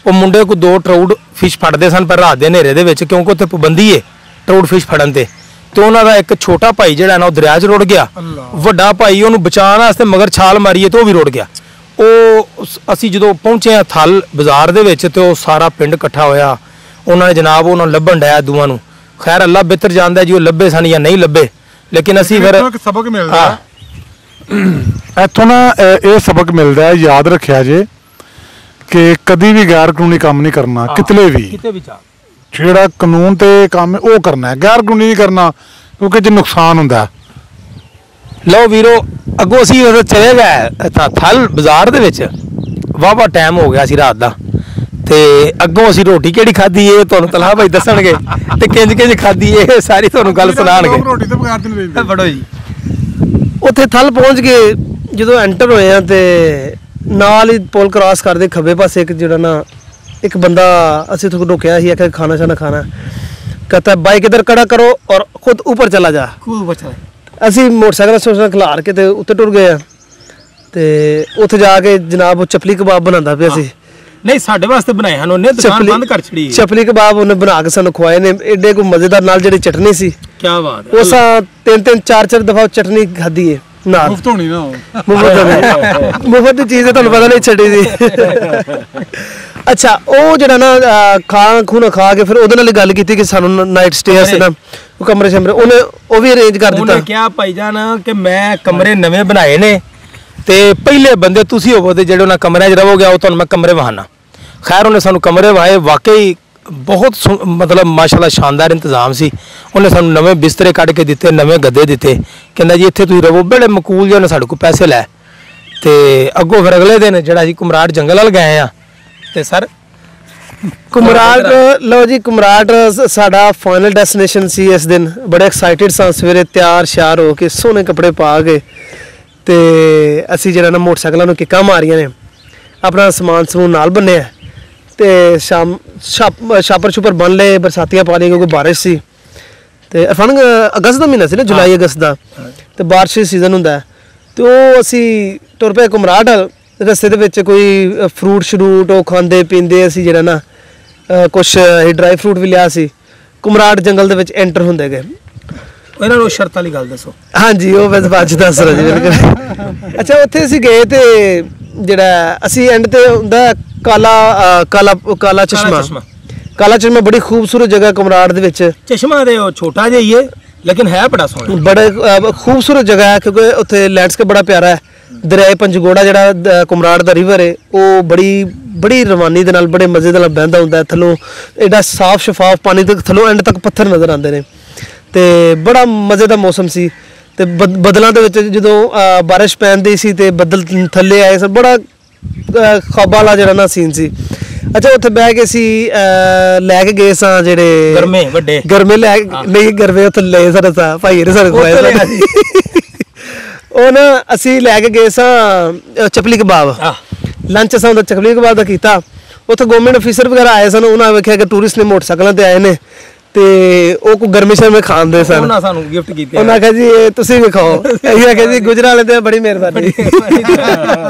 वो मुंडे को 2 ट्राउट फिश फड़ते सन पर रात के हनेरे दे विच, क्योंकि उत्थे पाबंदी है ट्राउट फिश फड़न ते। तो उन्होंने एक छोटा भाई जिहड़ा ना दरिया च रुड़ गया, वड्डा भाई उन्होंने बचाने वास्ते मगर छाल मारी तो भी रुड़ गया। ਉਹ ਅਸੀਂ ਜਦੋਂ ਪਹੁੰਚੇ ਆ ਥਲ ਬਾਜ਼ਾਰ ਦੇ ਵਿੱਚ ਤੇ ਉਹ ਸਾਰਾ ਪਿੰਡ ਇਕੱਠਾ ਹੋਇਆ। ਉਹਨਾਂ ਨੇ ਜਨਾਬ ਉਹਨਾਂ ਨੂੰ ਲੱਭਣ ਡਿਆ ਦੂਆਂ ਨੂੰ। ਖੈਰ ਅੱਲਾ ਬਿਹਤਰ ਜਾਣਦਾ ਜੀ ਉਹ ਲੱਭੇ ਸਨ ਜਾਂ ਨਹੀਂ ਲੱਭੇ, ਲੇਕਿਨ ਅਸੀਂ ਫਿਰ ਸਬਕ ਮਿਲਦਾ ਇੱਥੋਂ ਨਾ, ਇਹ ਸਬਕ ਮਿਲਦਾ, ਯਾਦ ਰੱਖਿਆ ਜੇ ਕਿ ਕਦੀ ਵੀ ਗੈਰ ਕਾਨੂੰਨੀ ਕੰਮ ਨਹੀਂ ਕਰਨਾ, ਕਿਤੇ ਵੀ ਜਿਹੜਾ ਕਾਨੂੰਨ ਤੇ ਕੰਮ ਉਹ ਕਰਨਾ ਹੈ, ਗੈਰ ਕਾਨੂੰਨੀ ਨਹੀਂ ਕਰਨਾ, ਕਿਉਂਕਿ ਜੇ ਨੁਕਸਾਨ ਹੁੰਦਾ। ਲਓ ਵੀਰੋ ਅੱਗੋਂ ਅਸੀਂ ਚਲੇ ਗਏ ਥਲ ਬਾਜ਼ਾਰ ਦੇ ਵਿੱਚ। ਵਾਹਵਾ ਟਾਈਮ ਹੋ ਗਿਆ ਸੀ ਰਾਤ ਦਾ ਤੇ ਅੱਗੋਂ ਅਸੀਂ ਰੋਟੀ ਕਿਹੜੀ ਖਾਧੀ ਇਹ ਤੁਹਾਨੂੰ ਤਲਹਾ ਭਾਈ ਦੱਸਣਗੇ ਤੇ ਕਿੰਜ ਖਾਧੀ ਇਹ ਸਾਰੀ ਤੁਹਾਨੂੰ ਗੱਲ ਸੁਣਾਣਗੇ। ਰੋਟੀ ਤੇ ਬਗੈਰ ਨਹੀਂ ਰਹਿੰਦੇ। ਬੜੋ ਜੀ ਉੱਥੇ ਥਲ ਪਹੁੰਚ ਗਏ ਜਦੋਂ ਐਂਟਰ ਹੋਏ ਆ ਤੇ ਨਾਲ ਹੀ ਪੁਲ ਕ੍ਰਾਸ ਕਰਦੇ ਖੱਬੇ ਪਾਸੇ ਇੱਕ ਜਿਹੜਾ ਨਾ एक बंदा ਅਸੀਂ तो रोकया ही कि खाना शाना खाना, कहता है बाइक इधर खड़ा करो और खुद ऊपर चला जा। ਅਸੀਂ मोटरसाइकिल सोचना खिलार के ते उत्ते टुर गए ते उत्थे जाके जनाब वो चपली कबाब बनांदा पिया सी। नहीं साडे वास्ते बनाए ਹਨ ਉਹਨੇ ਦੁਕਾਨ ਬੰਦ ਕਰ ਛੜੀ। चपली कबाब ਉਹਨੇ ਬਣਾ ਕੇ ਸਾਨੂੰ ਖਵਾਏ ਨੇ ਏਡੇ ਕੋ ਮਜ਼ੇਦਾਰ, ਨਾਲ ਜਿਹੜੀ ਚਟਨੀ ਸੀ। ਕੀ ਬਾਤ ਹੈ। ਉਸਾ 3-3 4-4 ਦਫਾ ਚਟਨੀ ਖਾਧੀ ਹੈ ਨਾਲ। ਮੁਫਤ ਹੋਣੀ ਨਾ, ਮੁਫਤ ਦੀ ਚੀਜ਼ ਤੁਹਾਨੂੰ ਪਤਾ ਨਹੀਂ ਛੱਡੀ ਸੀ। ਅੱਛਾ ਉਹ ਜਿਹੜਾ ਨਾ ਖਾਣਾ ਖਾ ਕੇ ਫਿਰ ਉਹਦੇ ਨਾਲ ਗੱਲ ਕੀਤੀ ਕਿ ਸਾਨੂੰ ਨਾਈਟ ਸਟੇ ਵਾਸਤੇ ਨਾ ਉਹ ਕਮਰੇ ਸ਼ਮਰੇ ਉਹਨੇ ਉਹ ਵੀ ਅਰੇਂਜ ਕਰ ਦਿੱਤਾ। ਉਹਨੇ ਕਿਹਾ ਭਾਈ ਜਾਨ ਕਿ ਮੈਂ ਕਮਰੇ ਨਵੇਂ ਬਣਾਏ ਨੇ ਤੇ ਪਹਿਲੇ ਬੰਦੇ ਤੁਸੀਂ ਹੋਵੋ ਤੇ ਜਿਹੜੇ ਉਹਨਾਂ ਕਮਰਿਆਂ 'ਚ ਰਹੋਗੇ ਉਹ ਤੁਹਾਨੂੰ ਮੈਂ ਕਮਰੇ ਵਹਾਣਾ। ਖੈਰ ਉਹਨੇ ਸਾਨੂੰ ਕਮਰੇ ਵਾਏ, ਵਾਕਈ ਬਹੁਤ ਮਤਲਬ ਮਾਸ਼ਾਅੱਲਾ ਸ਼ਾਨਦਾਰ ਇੰਤਜ਼ਾਮ ਸੀ। ਉਹਨੇ ਸਾਨੂੰ ਨਵੇਂ ਬਿਸਤਰੇ ਕੱਢ ਕੇ ਦਿੱਤੇ, ਨਵੇਂ ਗੱਦੇ ਦਿੱਤੇ, ਕਹਿੰਦਾ ਜੀ ਇੱਥੇ ਤੁਸੀਂ ਰਹੋ। ਬੜੇ ਮਕੂਲ ਜਿਹੇ ਉਹਨੇ ਸਾਡੇ ਕੋਲ ਪੈਸੇ ਲੈ ਤੇ ਅੱਗੋਂ ਫਿਰ ਅਗਲੇ ਦਿਨ ਜਿਹੜਾ ਅਸੀਂ ਕੁਮਰਾਟ ਜੰਗਲ ਵੱਲ ਗਏ ਆ ਤੇ ਸਰ ਕੁਮਰਾਟ ਲਓ ਜੀ, ਕੁਮਰਾਟ ਸਾਡਾ ਫਾਈਨਲ ਡੈਸਟੀਨੇਸ਼ਨ ਸੀ ਇਸ ਦਿਨ। ਬੜੇ ਐਕਸਾਈਟਿਡ ਸਾਂ, ਸਵੇਰੇ ਤਿਆਰ ਸ਼ਿਆਰ ਹੋ ਕੇ ਸੋਹਣੇ ਕੱਪੜੇ ਪਾ ਕੇ ਤੇ ਅਸੀਂ ਜਿਹੜਾ ਨਾ ਮੋਟਰਸਾਈਕਲਾਂ ਨੂੰ ਕਿੱਕਾਂ ਮਾਰੀਆਂ ਨੇ, ਆਪਣਾ ਸਮਾਨ ਸਮੂਨ ਨਾਲ ਬੰਨਿਆ ਤੇ ਛਾਪਰ ਛੁਪਰ ਬੰਨ ਲਏ, ਬਰਸਾਤੀਆਂ ਪਾ ਲਈਆਂ ਕਿਉਂਕਿ ਬਾਰਿਸ਼ ਸੀ। ਤੇ ਇਰਫਾਨ ਅਗਸਤ ਦਾ ਮਹੀਨਾ ਸੀ ਨਾ, ਜੁਲਾਈ ਅਗਸਤ ਦਾ, ਤੇ ਬਾਰਿਸ਼ ਸੀਜ਼ਨ ਹੁੰਦਾ ਤੇ ਉਹ ਅਸੀਂ ਤੁਰ ਪਏ ਕੁਮਰਾਟ। ਰਸਤੇ ਦੇ ਵਿੱਚ ਕੋਈ ਫਰੂਟ ਸ਼ਰੂਟ ਉਹ ਖਾਂਦੇ ਪੀਂਦੇ ਅਸੀਂ ਜਿਹੜਾ ਨਾ ਕੁਛ ਡਰਾਈ ਫਰੂਟ ਵੀ ਲਿਆ ਸੀ। ਕੁਮਰਾਟ ਜੰਗਲ ਦੇ ਵਿੱਚ ਐਂਟਰ ਹੁੰਦੇ ਗਏ। ਇਹਨਾਂ ਨੂੰ ਸ਼ਰਤ ਵਾਲੀ ਗੱਲ ਦੱਸੋ। ਹਾਂਜੀ ਉਹ ਬਸ ਬਾਅਦ 'ਚ ਦੱਸ ਰਿਹਾ ਜੀ ਬਿਲਕੁਲ। ਅੱਛਾ ਉੱਥੇ ਅਸੀਂ ਗਏ ਤੇ ਜਿਹੜਾ ਅਸੀਂ ਐਂਡ ਤੇ ਹੁੰਦਾ ਕਾਲਾ ਚਸ਼ਮਾ। ਕਾਲਾ ਚਸ਼ਮਾ ਬੜੀ ਖੂਬਸੂਰਤ ਜਗ੍ਹਾ ਕੁਮਰਾਟ ਦੇ ਵਿੱਚ। ਚਸ਼ਮਾ ਦੇ ਉਹ ਛੋਟਾ ਜਿਹਾ ਹੀ ਹੈ ਲੇਕਿਨ ਹੈ ਬੜਾ ਸੋਹਣਾ, ਬੜੇ ਖੂਬਸੂਰਤ ਜਗ੍ਹਾ ਹੈ ਕਿਉਂਕਿ ਉੱਥੇ ਲੈਂਡਸਕੇਪ ਬੜਾ ਪਿਆਰਾ ਹੈ। ਦਰਿਆਏ ਪੰਜਗੋੜਾ ਜਿਹੜਾ ਕੁਮਰਾਟ ਦਾ ਰਿਵਰ ਹੈ ਉਹ ਬੜੀ ਰਵਾਨੀ ਦੇ ਨਾਲ ਬੜੇ ਮਜ਼ੇ ਦੇ ਨਾਲ ਬਹਿੰਦਾ ਹੁੰਦਾ। ਥੱਲੋਂ ਐਡਾ ਸਾਫ਼ ਸ਼ਫਾਫ ਪਾਣੀ ਤੇ ਥੱਲੋਂ ਐਂਡ ਤੱਕ ਪੱਥਰ ਨਜ਼ਰ ਆਉਂਦੇ ਨੇ ਤੇ ਬੜਾ ਮਜ਼ੇ ਦਾ ਮੌਸਮ ਸੀ। ਤੇ ਬੱਦਲਾਂ ਦੇ ਵਿੱਚ ਜਦੋਂ ਬਾਰਿਸ਼ ਪੈਂਦੀ ਸੀ ਤੇ ਬੱਦਲ ਥੱਲੇ ਆਏ ਸਨ, ਬੜਾ ਖ਼ਵਾਬਾਂ ਵਾਲਾ ਜਿਹੜਾ ਨਾ ਸੀਨ ਸੀ। ਅੱਛਾ ਉੱਥੇ ਬਹਿ ਕੇ ਅਸੀਂ ਲੈ ਕੇ ਗਏ ਸਾਂ ਜਿਹੜੇ ਗਰਮੇ ਲੈ ਨਹੀਂ ਗਰਮੇ ਉੱਥੇ ਲਏ ਸਨ ਭਾਈ ਨੇ ਸਾਨੂੰ ਖਵਾਇਆ ਸੀ। ਉਹ ਨਾ ਅਸੀਂ ਲੈ ਕੇ ਗਏ ਸਾਂ ਚਪਲੀ ਕਬਾਬ। ਲੰਚ ਅਸਾਂ ਉਹਦਾ ਚਪਲੀ ਕਬਾਬ ਦਾ ਕੀਤਾ। ਉੱਥੇ ਗਵਰਨਮੈਂਟ ਅਫੀਸਰ ਵਗੈਰਾ ਆਏ ਸਨ, ਉਹਨਾਂ ਵੇਖਿਆ ਕਿ ਟੂਰਿਸਟ ਨੇ ਮੋਟਰਸਾਈਕਲਾਂ ਤੇ ਆਏ ਨੇ ਤੇ ਉਹ ਕੋਈ ਗਰਮੀ ਸ਼ਰਮੇ ਖਾਂਦੇ ਸਨ। ਉਹਨਾਂ ਸਾਨੂੰ ਗਿਫਟ ਕੀਤੇ। ਉਹਨਾਂ ਆਖਿਆ ਜੀ ਇਹ ਤੁਸੀਂ ਵੀ ਖਾਓ। ਅਸੀਂ ਆਖਿਆ ਜੀ ਗੁਜਰਾਲੇ ਤੇ ਬੜੀ ਮਿਹਰਬਾਨੀ।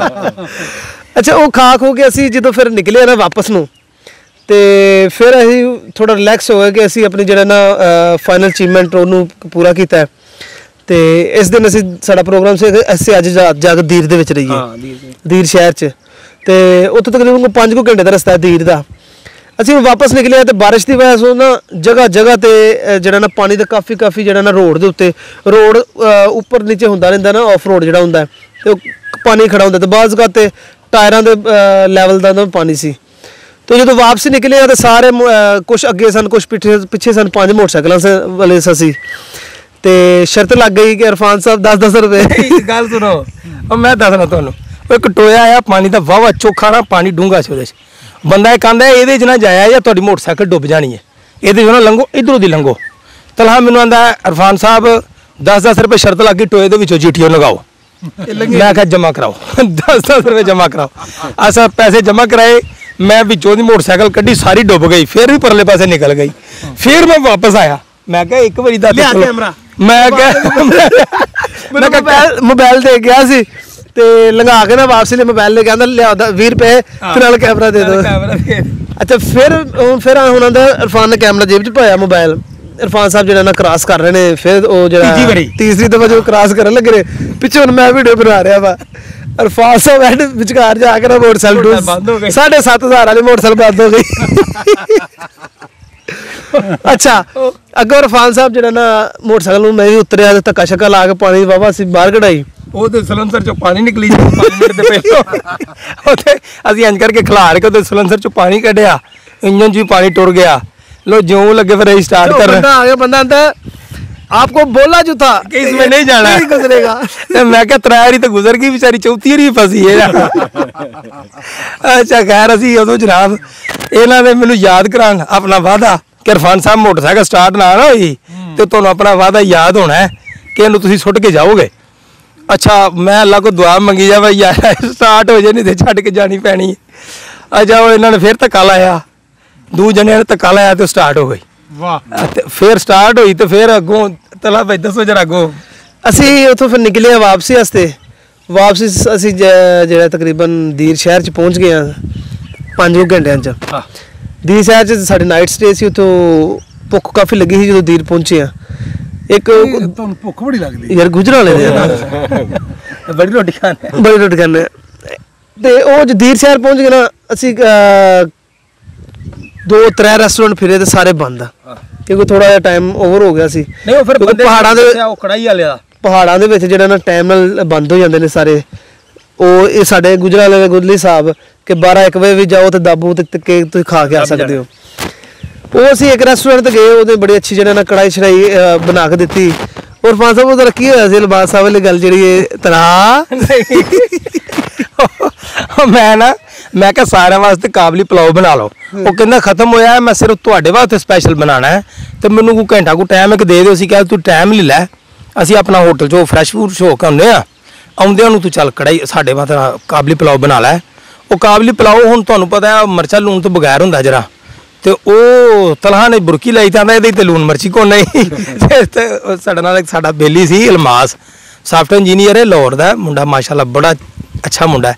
ਅੱਛਾ ਉਹ ਖਾ ਖੋ ਕੇ ਅਸੀਂ ਜਦੋਂ ਫਿਰ ਨਿਕਲੇ ਨਾ ਵਾਪਸ ਨੂੰ ਤੇ ਫਿਰ ਅਸੀਂ ਥੋੜਾ ਰਿਲੈਕਸ ਹੋ ਗਏ ਕਿ ਅਸੀਂ ਆਪਣੀ ਜਿਹੜਾ ਨਾ ਫਾਈਨਲ ਅਚੀਵਮੈਂਟ ਉਹਨੂੰ ਪੂਰਾ ਕੀਤਾ। ਤੇ ਇਸ ਦਿਨ ਅਸੀਂ ਸਾਡਾ ਪ੍ਰੋਗਰਾਮ ਸੀ ਅਸੀਂ ਅੱਜ ਜਾ ਕੇ ਦੀਰ ਦੇ ਵਿੱਚ ਰਹੀਏ, ਦੀਰ ਸ਼ਹਿਰ 'ਚ। ਤੇ ਉੱਥੇ ਤਕਰੀਬਨ 5 ਘੰਟੇ ਦਾ ਰਸਤਾ ਹੈ ਦੀਰ ਦਾ। ਅਸੀਂ ਵਾਪਸ ਨਿਕਲੇ ਤੇ ਬਾਰਿਸ਼ ਦੀ ਵਜ੍ਹਾ ਤੋਂ ਨਾ ਜਗ੍ਹਾ ਤੇ ਜਿਹੜਾ ਨਾ ਪਾਣੀ ਦਾ ਕਾਫੀ ਜਿਹੜਾ ਨਾ ਰੋਡ ਦੇ ਉੱਤੇ ਰੋਡ ਉੱਪਰ ਨੀਚੇ ਹੁੰਦਾ ਰਹਿੰਦਾ ਨਾ, ਆਫ ਰੋਡ ਜਿਹੜਾ ਹੁੰਦਾ ਤੇ ਉਹ ਪਾਣੀ ਖੜਾ ਹੁੰਦਾ ਤੇ ਬਾਅਦ ਜਗ੍ਹਾ ਤੇ ਟਾਇਰਾਂ ਦੇ ਲੈਵਲ ਦਾ ਪਾਣੀ ਸੀ। ਤੇ ਜਦੋਂ ਵਾਪਸੀ ਨਿਕਲੇ ਤੇ ਸਾਰੇ ਕੁਛ ਅੱਗੇ ਸਨ ਕੁਛ ਪਿੱਛੇ ਸਨ, 5 ਮੋਟਰਸਾਈਕਲਾਂ ਵਾਲੇ ਸੀ ਤੇ ਸ਼ਰਤ ਲੱਗ ਗਈ ਕਿ ਇਰਫਾਨ ਸਾਹਿਬ 10-10 ਰੁਪਏ। ਗੱਲ ਸੁਣੋ ਉਹ ਮੈਂ ਦੱਸਣਾ ਤੁਹਾਨੂੰ, ਉਹ ਇੱਕ ਟੋਇਆ ਆ ਪਾਣੀ ਦਾ ਵਾਵਾ ਚੋਖਾ ਨਾ ਪਾਣੀ ਡੂੰਘਾ ਸੀ ਉਹਦੇ 'ਚ। ਬੰਦਾ ਇਹ ਕਹਿੰਦਾ ਇਹਦੇ 'ਚ ਨਾ ਜਾਇਆ ਜਾਂ ਤੁਹਾਡੀ ਮੋਟਰਸਾਈਕਲ ਡੁੱਬ ਜਾਣੀ ਹੈ, ਇਹਦੇ 'ਚ ਨਾ ਲੰਘੋ, ਇੱਧਰੋਂ ਦੀ ਲੰਘੋ। ਤਲਹਾ ਮੈਨੂੰ ਆਂਦਾ ਇਰਫਾਨ ਸਾਹਿਬ 10-10 ਰੁਪਏ ਸ਼ਰਤ ਲੱਗ ਗਈ ਟੋਏ ਦੇ ਵਿੱਚੋਂ GTO ਲਗਾਓ। ਮੈਂ ਕਿਹਾ ਜਮ੍ਹਾਂ ਕਰਾਓ 10-10 ਰੁਪਏ ਜਮ੍ਹਾਂ ਕਰਾਓ। ਅਸਾਂ ਪੈਸੇ ਜਮ੍ਹਾਂ ਕਰਾਏ, ਮੈਂ ਵਿੱਚੋਂ ਦੀ ਮੋਟਰਸਾਈਕਲ ਕੱਢੀ, ਸਾਰੀ ਡੁੱਬ ਗਈ। ਫਿਰ ਵੀ ਪਰਲੇ ਪਾਸੇ ਨਿਕਲ ਗਈ। ਫਿਰ ਮੈਂ ਵਾਪਸ ਆਇਆ, ਮੈਂ ਕਿਹਾ ਇੱਕ ਵਾਰੀ ਦਾ ਮੈਂ ਕਿਹਾ ਮੋਬਾਈਲ ਦੇ ਗਿਆ ਸੀ ਤੇ ਲੰਘਾ ਕੇ ਨਾ ਵਾਪਸੀ ਲਈ ਮੋਬਾਈਲ ਲੈ ਕੇ ਆਂਦਾ ਲਿਆ 20 ਰੁਪਏ ਤੇ ਨਾਲ ਕੈਮਰਾ ਦੇ ਦਿਓ। ਅੱਛਾ ਫਿਰ ਹੁਣ ਆਂਦਾ ਇਰਫਾਨ ਨੇ ਕੈਮਰਾ ਜੇਬ 'ਚ ਪਾਇਆ, ਮੋਬਾਈਲ। ਇਰਫਾਨ ਸਾਹਿਬ ਜਿਹੜਾ ਨਾ ਕ੍ਰਾਸ ਕਰ ਰਹੇ ਨੇ। ਫਿਰ ਉਹ ਜਿਹੜਾ ਤੀਸਰੀ ਦਫਾ ਜਦੋਂ ਕ੍ਰਾਸ ਕਰਨ ਲੱਗੇ ਨੇ ਪਿੱਛੇ ਹੁਣ ਮੈਂ ਵੀਡੀਓ ਬਣਾ ਰਿਹਾ ਵਾ। ਇਰਫਾਨ ਸਾਹਿਬ ਐਡ ਵਿਚਕਾਰ ਜਾ ਕੇ ਨਾ ਮੋਟਰਸਾਈਕਲ 7,500 ਵਾਲੀ ਮੋਟਰਸਾਈਕਲ ਬੰਦ ਹੋ ਗਈ। ਅੱਛਾ ਅੱਗੋਂ ਇਰਫਾਨ ਸਾਹਿਬ ਜਿਹੜਾ ਨਾ ਮੋਟਰਸਾਈਕਲ ਨੂੰ ਮੈਂ ਵੀ ਉਤਰਿਆ ਤੇ ਧੱਕਾ ਸ਼ੱਕਾ ਲਾ ਕੇ ਪਾਣੀ ਵਾਹਵਾ ਅਸੀਂ ਬਾਹਰ ਕਢਾਈ। ਉਹ ਤੇ ਸਲੰਸਰ ਚੋਂ ਪਾਣੀ ਨਿਕਲੀ 5 ਮਿੰਟ ਦੇ ਪਹਿਲਾਂ। ਉੱਥੇ ਅਸੀਂ ਇੰਜ ਕਰਕੇ ਖਿਲਾਰ ਕੇ ਉਹਦੇ ਸਲੰਸਰ ਚੋਂ ਪਾਣੀ ਕੱਢਿਆ, ਇੰਜਨ 'ਚ ਵੀ ਪਾਣੀ ਟੁਰ ਗਿਆ। लो जो लगे फिर स्टार्ट कर रहे आगे बंदा आंदा आपको बोला जो था कि इसमें नहीं जाना नहीं गुजरेगा। मैं क्या 3 वारी तो गुजर गई बेचारी, 4थी वारी फसी है। अच्छा खैर असी उदों जनाब इन्हां ने मैनूं याद करान अपना वादा कि इरफान साहब मोटरसाइकिल स्टार्ट ना ना होई तो तुहानूं अपना वादा याद होना है कि इहनूं तुसीं सुट के जाओगे। अच्छा मैं अल्लाह को दुआ मंगी जा भाई यार स्टार्ट हो जाए नहीं तो छड्ड के जानी पैनी। अच्छा वो इन्होंने फिर धक्का लाया, 2 जने ने धक्का लाया तो स्टार्ट हो गई। वाह फिर स्टार्ट हुई तो फिर अगों तला भाई दसो जरा अगों ਅਸੀਂ ਉੱਥੋਂ ਫਿਰ ਨਿਕਲੇ ਆ ਵਾਪਸੀ ਵਾਸਤੇ। ਵਾਪਸੀ ਅਸੀਂ ਜਿਹੜਾ ਤਕਰੀਬਨ ਦੀਰ ਸ਼ਹਿਰ ਚ ਪਹੁੰਚ ਗਏ ਆ 5 ਘੰਟਿਆਂ ਚ। ਦੀਰ ਸ਼ਹਿਰ ਚ ਸਾਡੀ ਨਾਈਟ ਸਟੇ ਸੀ। ਉੱਥੋਂ ਭੁੱਖ ਕਾਫੀ ਲੱਗੀ ਸੀ ਜਦੋਂ ਦੀਰ ਪਹੁੰਚੇ ਆ। ਇੱਕ ਤੁਹਾਨੂੰ ਭੁੱਖ ਬੜੀ ਲੱਗਦੀ ਯਾਰ ਗੁਜਰਾਲੇ ਦੇ ਬੜੀ ਰੋਟੀ ਖਾਣੇ ਤੇ ਉਹ ਜੋ ਦੀਰ ਸ਼ਹਿਰ ਪਹੁੰਚ ਗਏ ਨਾ ਅਸੀਂ 2-3 ਰੈਸਟੋਰੈਂਟ ਫਿਰੇ ਤੇ ਸਾਰੇ ਬੰਦ ਆ ਕਿਉਂਕਿ ਥੋੜਾ ਜਿਹਾ ਟਾਈਮ ਓਵਰ ਹੋ ਗਿਆ ਸੀ। ਨਹੀਂ ਉਹ ਫਿਰ ਬੰਦੇ ਪਹਾੜਾਂ ਦੇ ਵਿੱਚ ਜਿਹੜਾ ਨਾ ਟਾਈਮ ਨਾਲ ਬੰਦ ਹੋ ਜਾਂਦੇ ਨੇ ਸਾਰੇ। ਉਹ ਇਹ ਸਾਡੇ ਗੁਜਰਾਲੇ ਦੇ ਗੁਦਲੀ ਸਾਹਿਬ ਕਿ 12-1 ਵਜੇ ਵੀ ਜਾਓ ਤੇ ਦਾਬੂ ਤੇ ਕੇ ਤੁਸੀਂ ਖਾ ਕੇ ਆ ਸਕਦੇ ਹੋ। ਉਹ ਅਸੀਂ ਇੱਕ ਰੈਸਟੋਰੈਂਟ ਤੇ ਗਏ, ਉਹਦੇ ਬੜੀ ਅੱਛੀ ਜਿਹੜਾ ਨਾ ਕੜਾਈ ਛੜਾਈ ਬਣਾ ਕੇ ਦਿੱਤੀ। ਇਰਫਾਨ ਸਾਹਿਬ ਉਹਦਾ ਕੀ ਹੋਇਆ ਸੀ ਲਿਬਾਸ ਸਾਹਿਬ ਵਾਲੀ ਗੱਲ ਜਿਹੜੀ ਤਨਹਾ ਮੈਂ ਕਿਹਾ ਸਾਰਿਆਂ ਵਾਸਤੇ ਕਾਬਲੀ ਪਲਾਓ ਬਣਾ ਲਓ। ਉਹ ਕਹਿੰਦਾ ਖਤਮ ਹੋਇਆ, ਮੈਂ ਸਿਰਫ ਤੁਹਾਡੇ ਵਾਸਤੇ ਸਪੈਸ਼ਲ ਬਣਾਉਣਾ ਹੈ ਤੇ ਮੈਨੂੰ ਕੋਈ ਘੰਟਾ ਕੋ ਟਾਈਮ ਇੱਕ ਦੇ ਦਿਓ। ਅਸੀਂ ਕਿਹਾ ਤੂੰ ਟਾਈਮ ਲੈ ਲੈ, ਅਸੀਂ ਆਪਣਾ ਹੋਟਲ 'ਚੋਂ ਫਰੈਸ਼ ਫੂਡ ਸ਼ੋ ਕੇ ਆਉਂਦੇ ਆ, ਆਉਂਦਿਆਂ ਨੂੰ ਤੂੰ ਚੱਲ ਕੜਾਈ ਸਾਡੇ ਵਾਸਤੇ ਕਾਬਲੀ ਪਲਾਓ ਬਣਾ ਲੈ। ਉਹ ਕਾਬਲੀ ਪਲਾਓ ਹੁਣ ਤੁਹਾਨੂੰ ਪਤਾ ਹੈ ਮਿਰਚਾਂ ਲੂਣ ਤੋਂ ਬਗੈਰ ਹੁੰਦਾ ਜਰਾ, ਤੇ ਉਹ ਤਲਹਾ ਨੇ ਬੁਰਕੀ ਲਾਈ ਤਾਂ ਇਹਦੇ ਤੇ ਲੂਣ ਮਿਰਚੀ ਕੋ ਨਹੀਂ। ਤੇ ਸਾਡੇ ਨਾਲ ਇੱਕ ਸਾਡਾ ਬੇਲੀ ਸੀ ਇਲਮਾਸ, ਸਾਫਟਵੇਅਰ ਇੰਜੀਨੀਅਰ ਹੈ ਲਾਹੌਰ ਦਾ ਮੁੰਡਾ, ਮਾਸ਼ਾਅੱਲਾ ਬੜਾ ਅੱਛਾ ਮੁੰਡਾ ਹੈ।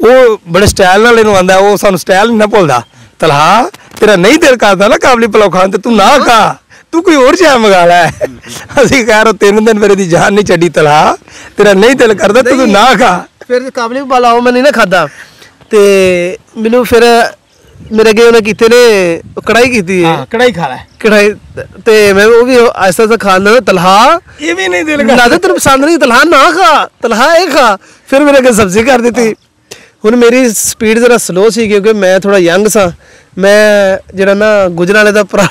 ਉਹ ਬੜੇ ਸਟਾਈਲ ਨਾਲ ਇਹਨੂੰ ਆਉਂਦਾ, ਉਹ ਸਾਨੂੰ ਸਟਾਈਲ ਨਹੀਂ ਨਾ ਭੁੱਲਦਾ। ਤਲਹਾ ਤੇਰਾ ਨਹੀਂ ਦਿਲ ਕਰਦਾ ਨਾ ਕਾਬਲੀ ਪਲਾਓ ਖਾਣ ਤੇ ਤੂੰ ਨਾ ਖਾ, ਤੂੰ ਕੋਈ ਹੋਰ ਚੀਜ਼ ਮੰਗਾ ਲੈ। ਅਸੀਂ ਕਹਿ ਰਹੇ 3 ਦਿਨ ਮੇਰੇ ਦੀ ਜਾਨ ਨਹੀਂ ਛੱਡੀ। ਤਲਹਾ ਤੇਰਾ ਨਹੀਂ ਦਿਲ ਕਰਦਾ ਤੂੰ ਨਾ ਖਾ। ਫਿਰ ਕਾਬਲੀ ਪਲਾਓ ਮੈਂ ਨਹੀਂ ਨਾ ਖਾਦਾ ਤੇ ਮੈਨੂੰ ਫਿਰ ਮੇਰੇ ਅੱਗੇ ਉਹਨੇ ਕੀਤੇ ਨੇ ਕੜਾਈ ਕੀਤੀ ਹੈ। ਕੜਾਈ ਖਾ ਲੈ ਕੜਾਈ ਤੇ ਮੈਂ ਉਹ ਵੀ ਆਹਿਸਤਾ ਆਹਿਸਤਾ ਖਾਂਦਾ। ਤਲਹਾ ਇਹ ਵੀ ਨਹੀਂ ਦਿਲ ਕਰਦਾ, ਤੈਨੂੰ ਪਸੰਦ ਨਹੀਂ, ਤਲਹਾ ਨਾ ਖਾ, ਤਲਹਾ ਇਹ ਖਾ। ਫਿਰ ਮੇਰੇ ਅੱਗੇ ਸਬਜ਼ੀ ਕਰ ਦਿੱਤੀ। ਹੁਣ ਮੇਰੀ ਸਪੀਡ ਜ਼ਰਾ ਸਲੋ ਸੀ ਕਿਉਂਕਿ ਮੈਂ ਥੋੜਾ ਯੰਗ ਸਾਂ। ਮੈਂ ਜਿਹੜਾ ਨਾ ਗੁਜਰਾਲੇ ਦਾ ਭਰਾ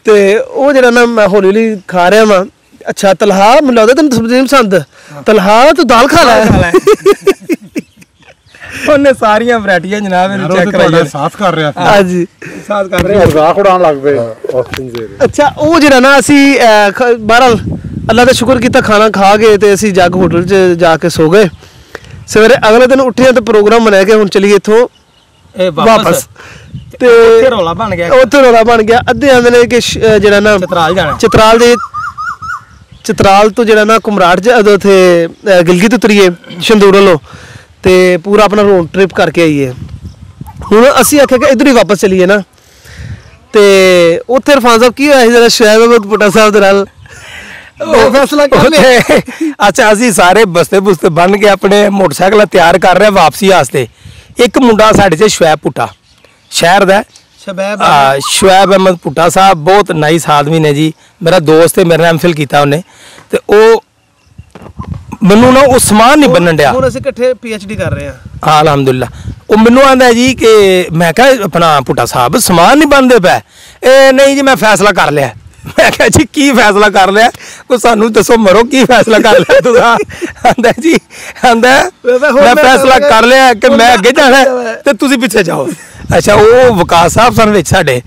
ਤੇ ਉਹ ਜਿਹੜਾ ਨਾ ਮੈਂ ਹੌਲੀ ਹੌਲੀ ਖਾ ਰਿਹਾ ਵਾਂ। ਅੱਛਾ ਤਲਹਾ ਮੈਨੂੰ ਲੱਗਦਾ ਤੈਨੂੰ ਸਬਜ਼ੀ ਨਹੀਂ ਪਸੰਦ, ਤਲਹਾ ਤੂੰ ਦਾਲ ਖਾ ਲੈ। ਉਹਨੇ ਸਾਰੀਆਂ ਵੈਰਾਈਟੀਆਂ ਜਨਾਬ ਇਹਨੂੰ ਚੈੱਕ ਕਰਾਈਆਂ, ਸਾਥ ਕਰ ਰਿਹਾ। ਹਾਂਜੀ ਸਾਥ ਕਰ ਰਿਹਾ, ਮਜ਼ਾਕ ਉਡਾਉਣ ਲੱਗ ਪਏ। ਅੱਛਾ ਉਹ ਜਿਹੜਾ ਨਾ ਅਸੀਂ ਬਹਰਹਾਲ ਅੱਲਾ ਦਾ ਸ਼ੁਕਰ ਕੀਤਾ, ਖਾਣਾ ਖਾ ਕੇ ਤੇ ਅਸੀਂ ਜਾ ਕੇ ਹੋਟਲ 'ਚ ਜਾ ਕੇ ਸੋ ਗਏ। ਸਵੇਰੇ ਅਗਲੇ ਦਿਨ ਉੱਠੇ ਤੇ ਪ੍ਰੋਗਰਾਮ ਬਣਾਇਆ ਕਿ ਹੁਣ ਚਲੀਏ ਇੱਥੋਂ ਵਾਪਸ। ਤੇ ਉੱਥੇ ਰੌਲਾ ਬਣ ਗਿਆ। ਅੱਧੇ ਆਂਦੇ ਨੇ ਕਿ ਜਿਹੜਾ ਨਾ ਚਤਰਾਲ ਜਾਣਾ, ਚਤਰਾਲ ਤੋਂ ਜਿਹੜਾ ਨਾ ਕੁਮਰਾੜ 'ਚ ਉੱਥੇ ਗਿਲਗਿਤ ਉਤਰੀਏ ਸ਼ੰਦੂਰ ਵੱਲੋਂ ਤੇ ਪੂਰਾ ਆਪਣਾ ਰੋਡ ਟ੍ਰਿਪ ਕਰਕੇ ਆਈਏ। ਹੁਣ ਅਸੀਂ ਆਖਿਆ ਕਿ ਇੱਧਰ ਹੀ ਵਾਪਸ ਚਲੀਏ ਨਾ। ਤੇ ਉੱਥੇ ਇਰਫਾਨ ਸਾਹਿਬ ਕੀ ਹੋਇਆ ਸੀ ਜਿਹੜਾ ਸ਼ੁਐਬ ਅਹਿਮਦ ਪੁੱਟਾ ਸਾਹਿਬ ਦੇ ਨਾਲ ਉਹ ਫੈਸਲਾ ਕਰ ਲਿਆ। ਅੱਛਾ ਅਸੀਂ ਸਾਰੇ ਬਸਤੇ ਬੁਸਤੇ ਬੰਨ ਕੇ ਆਪਣੇ ਮੋਟਰਸਾਈਕਲ ਤਿਆਰ ਕਰ ਰਹੇ ਵਾਪਸੀ ਵਾਸਤੇ। ਇੱਕ ਮੁੰਡਾ ਸਾਡੇ 'ਚ ਸ਼ੁਐਬ ਪੁੱਟਾ ਸ਼ਹਿਰ ਦਾ, ਸ਼ੁਐਬ ਅਹਿਮਦ ਪੁੱਟਾ ਸਾਹਿਬ ਬਹੁਤ ਨਾਈਸ ਆਦਮੀ ਨੇ ਜੀ, ਮੇਰਾ ਦੋਸਤ ਹੈ, ਮੇਰੇ ਨਾਲ ਐਮਫਿਲ ਕੀਤਾ ਉਹਨੇ। ਤੇ ਉਹ ਮੈਨੂੰ ਨਾ ਉਹ ਸਮਾਨ ਨਹੀਂ ਬੰਨਣ ਡਿਆ। ਹੁਣ ਅਸੀਂ ਇਕੱਠੇ PhD ਕਰ ਰਹੇ ਹਾਂ ਅਲਹਮਦੁਲਿਲਾ। ਉਹ ਮੈਨੂੰ ਆਂਦਾ ਜੀ ਕਿ ਮੈਂ ਕਿਹਾ ਆਪਣਾ ਪੁੱਟਾ ਸਾਹਿਬ ਸਮਾਨ ਨਹੀਂ ਬੰਨਦੇ ਪਏ। ਇਹ ਨਹੀਂ ਜੀ ਮੈਂ ਫੈਸਲਾ ਕਰ ਲਿਆ। ਮੈਂ ਕਿਹਾ ਜੀ ਕੀ ਫੈਸਲਾ ਕਰ ਲਿਆ, ਕੋਈ ਸਾਨੂੰ ਦੱਸੋ ਮਰੋ ਕੀ ਫੈਸਲਾ ਕਰ ਲਿਆ ਤੁਸੀਂ। ਆਂਦਾ ਜੀ ਮੈਂ ਫੈਸਲਾ ਕਰ ਲਿਆ ਕਿ ਮੈਂ ਅੱਗੇ ਜਾਣਾ ਤੇ ਤੁਸੀਂ ਪਿੱਛੇ ਜਾਓ। ਅੱਛਾ ਉਹ ਵਿਕਾਸ ਸਾਹਿਬ ਸਨ ਵਿੱਚ ਸਾਡੇ।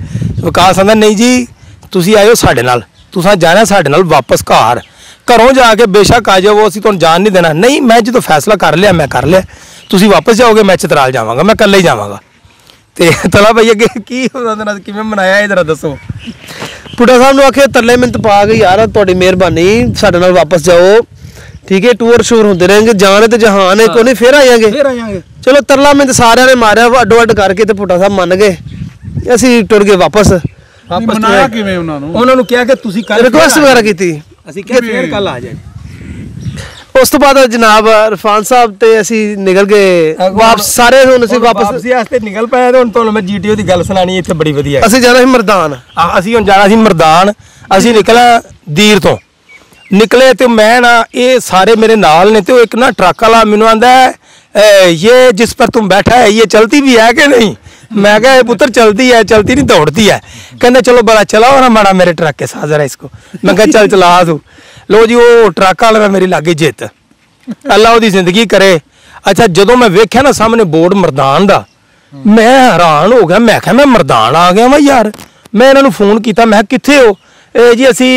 ਵਿਕਾਸ ਆਂਦਾ ਨਹੀਂ ਜੀ ਤੁਸੀਂ ਆਇਓ ਸਾਡੇ ਨਾਲ, ਤੁਸੀਂ ਜਾਣਾ ਸਾਡੇ ਨਾਲ ਵਾਪਸ ਘਰ, ਘਰੋਂ ਜਾ ਕੇ ਬੇਸ਼ੱਕ ਆ ਜਾਓ, ਅਸੀਂ ਤੁਹਾਨੂੰ ਜਾਣ ਨਹੀਂ ਦੇਣਾ। ਨਹੀਂ ਮੈਂ ਜਦੋਂ ਫੈਸਲਾ ਕਰ ਲਿਆ ਮੈਂ ਕਰ ਲਿਆ, ਤੁਸੀਂ ਵਾਪਸ ਜਾਓਗੇ ਮੈਂ ਚਤਰਾਲ ਜਾਵਾਂਗਾ, ਮੈਂ ਇਕੱਲੇ ਹੀ ਜਾਵਾਂਗਾ। ਤੇ ਤਲਾ ਭਾਈ ਅੱਗੇ ਕੀ ਉਹਦੇ ਨਾਲ ਕਿਵੇਂ ਮਨਾਇਆ ਇਹ ਜ਼ਰਾ ਦੱਸੋ। ਪੁੱਟਾ ਸਾਹਿਬ ਨੂੰ ਆਖਿਆ ਤਰਲੇ ਮਿੰਟ ਪਾ ਕੇ ਯਾਰ ਤੁਹਾਡੀ ਮਿਹਰਬਾਨੀ ਸਾਡੇ ਨਾਲ ਵਾਪਸ ਜਾਓ, ਠੀਕ ਹੈ ਟੂਰ ਸ਼ੂਰ ਹੁੰਦੇ ਰਹਿਣਗੇ, ਜਾਨ ਤੇ ਜਹਾਨ ਹੈ ਕੋਈ ਨਹੀਂ, ਫਿਰ ਆਵਾਂਗੇ। ਚਲੋ ਤਰਲਾ ਮਿੰਟ ਸਾਰਿਆਂ ਨੇ ਮਾਰਿਆ ਅੱਡੋ ਅੱਡ ਕਰਕੇ ਤੇ ਪੁੱਟਾ ਸਾਹਿਬ ਮੰਨ ਗਏ। ਅਸੀਂ ਟੁਰ ਗਏ ਵਾਪਸ। ਮਨਾਇਆ ਕਿਵੇਂ ਉਹਨਾਂ ਨੂੰ ਕਿਹਾ ਕਿ ਤੁਸੀਂ ਕੱਲ ਰਿਕੁਐਸਟ ਵਗੈਰਾ ਕੀਤੀ, ਅਸੀਂ ਕਿਹਾ ਫੇਰ ਕੱਲ ਆ ਜਾਏ। ਉਸ ਤੋਂ ਬਾਅਦ ਜਨਾਬ ਇਰਫਾਨ ਸਾਹਿਬ ਤੇ ਅਸੀਂ ਨਿਕਲ ਗਏ ਵਾਪਸ ਸਾਰੇ। ਹੁਣ ਅਸੀਂ ਵਾਪਸੀ ਵਾਸਤੇ ਨਿਕਲ ਪਏ ਤੇ ਹੁਣ ਤੁਹਾਨੂੰ ਮੈਂ GTO ਦੀ ਗੱਲ ਸੁਣਾਣੀ ਇੱਥੇ ਬੜੀ ਵਧੀਆ। ਅਸੀਂ ਜਾਣਾ ਸੀ ਮਰਦਾਨ। ਅਸੀਂ ਹੁਣ ਜਾਣਾ ਸੀ ਮਰਦਾਨ। ਅਸੀਂ ਨਿਕਲਿਆ ਦੀਰ ਤੋਂ ਨਿਕਲੇ ਤੇ ਮੈਂ ਨਾ ਇਹ ਸਾਰੇ ਮੇਰੇ ਨਾਲ ਨੇ ਤੇ ਉਹ ਇੱਕ ਨਾ ਟਰੱਕ ਵਾਲਾ ਮੈਨੂੰ ਆਂਦਾ ਇਹ ਜਿਸ ਪਰ तुम बैठा है ये चलती भी है कि नहीं। मैं कहा पुत्र चलती है, चलती नहीं दौड़ती है। कहते चलो बड़ा चलाओ ना माड़ा मेरे ट्रक के साथ जरा इसको। मैं कहा चल चला तू। लो जी वो ट्रक वाला मेरी लागे जित अल्लाह ओदी जिंदगी करे। अच्छा जो मैं वेख्या ना सामने बोर्ड मरदान दा मैं हैरान हो गया। मैं कहा मैं मरदान आ गया वा यार। मैं इन्होंने फोन किया, मैं किथे हो जी असी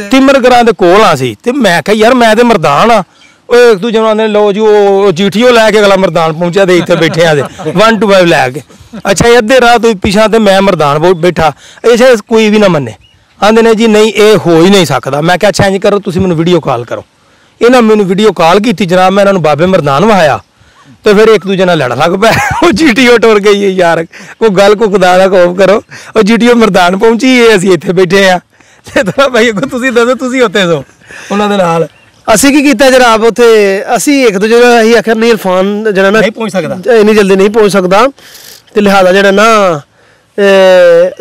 तिमरगरां दे कोल आ सी। ते मैं कहा यार मैं ते मरदान आ। एक दूजे ने लो जी वो GTO लैके अगला मरदान पहुंचा दे इतने बैठे आ 1 to 5 लैके। अच्छा अद्धे राह तो पिछा तो मैं मरदान बैठा। ऐसे कोई भी ना मन्ने, आंदे ने जी नहीं ये हो ही नहीं सकता। मैं क्या अच्छा इंज करो तुम मैंने वीडियो कॉल करो। इन्हें मैंने वीडियो कॉल की जनाब, मैं इन्होंने बाबे मरदान वहाया तो फिर एक दूजे लड़ लग पाया। वो GTO टुर गई है यार, कोई गल को खुदा का खौफ करो। और GTO मरदान पहुंची है, असीं इत्थे बैठे हाँ भाई अगो तुसीं दसो तुसीं उत्ते सो उन्हां दे नाल। ਅਸੀਂ ਕੀ ਕੀਤਾ ਜਨਾਬ ਉੱਥੇ ਅਸੀਂ ਇੱਕ ਦੂਜੇ ਨੂੰ ਅਸੀਂ ਆਖਿਆ ਨਹੀਂ ਇਰਫਾਨ ਜਿਹੜਾ ਨਾ ਨਹੀਂ ਪਹੁੰਚ ਸਕਦਾ, ਇੰਨੀ ਜਲਦੀ ਨਹੀਂ ਪਹੁੰਚ ਸਕਦਾ ਤੇ ਲਿਹਾਜ਼ਾ ਜਿਹੜਾ ਨਾ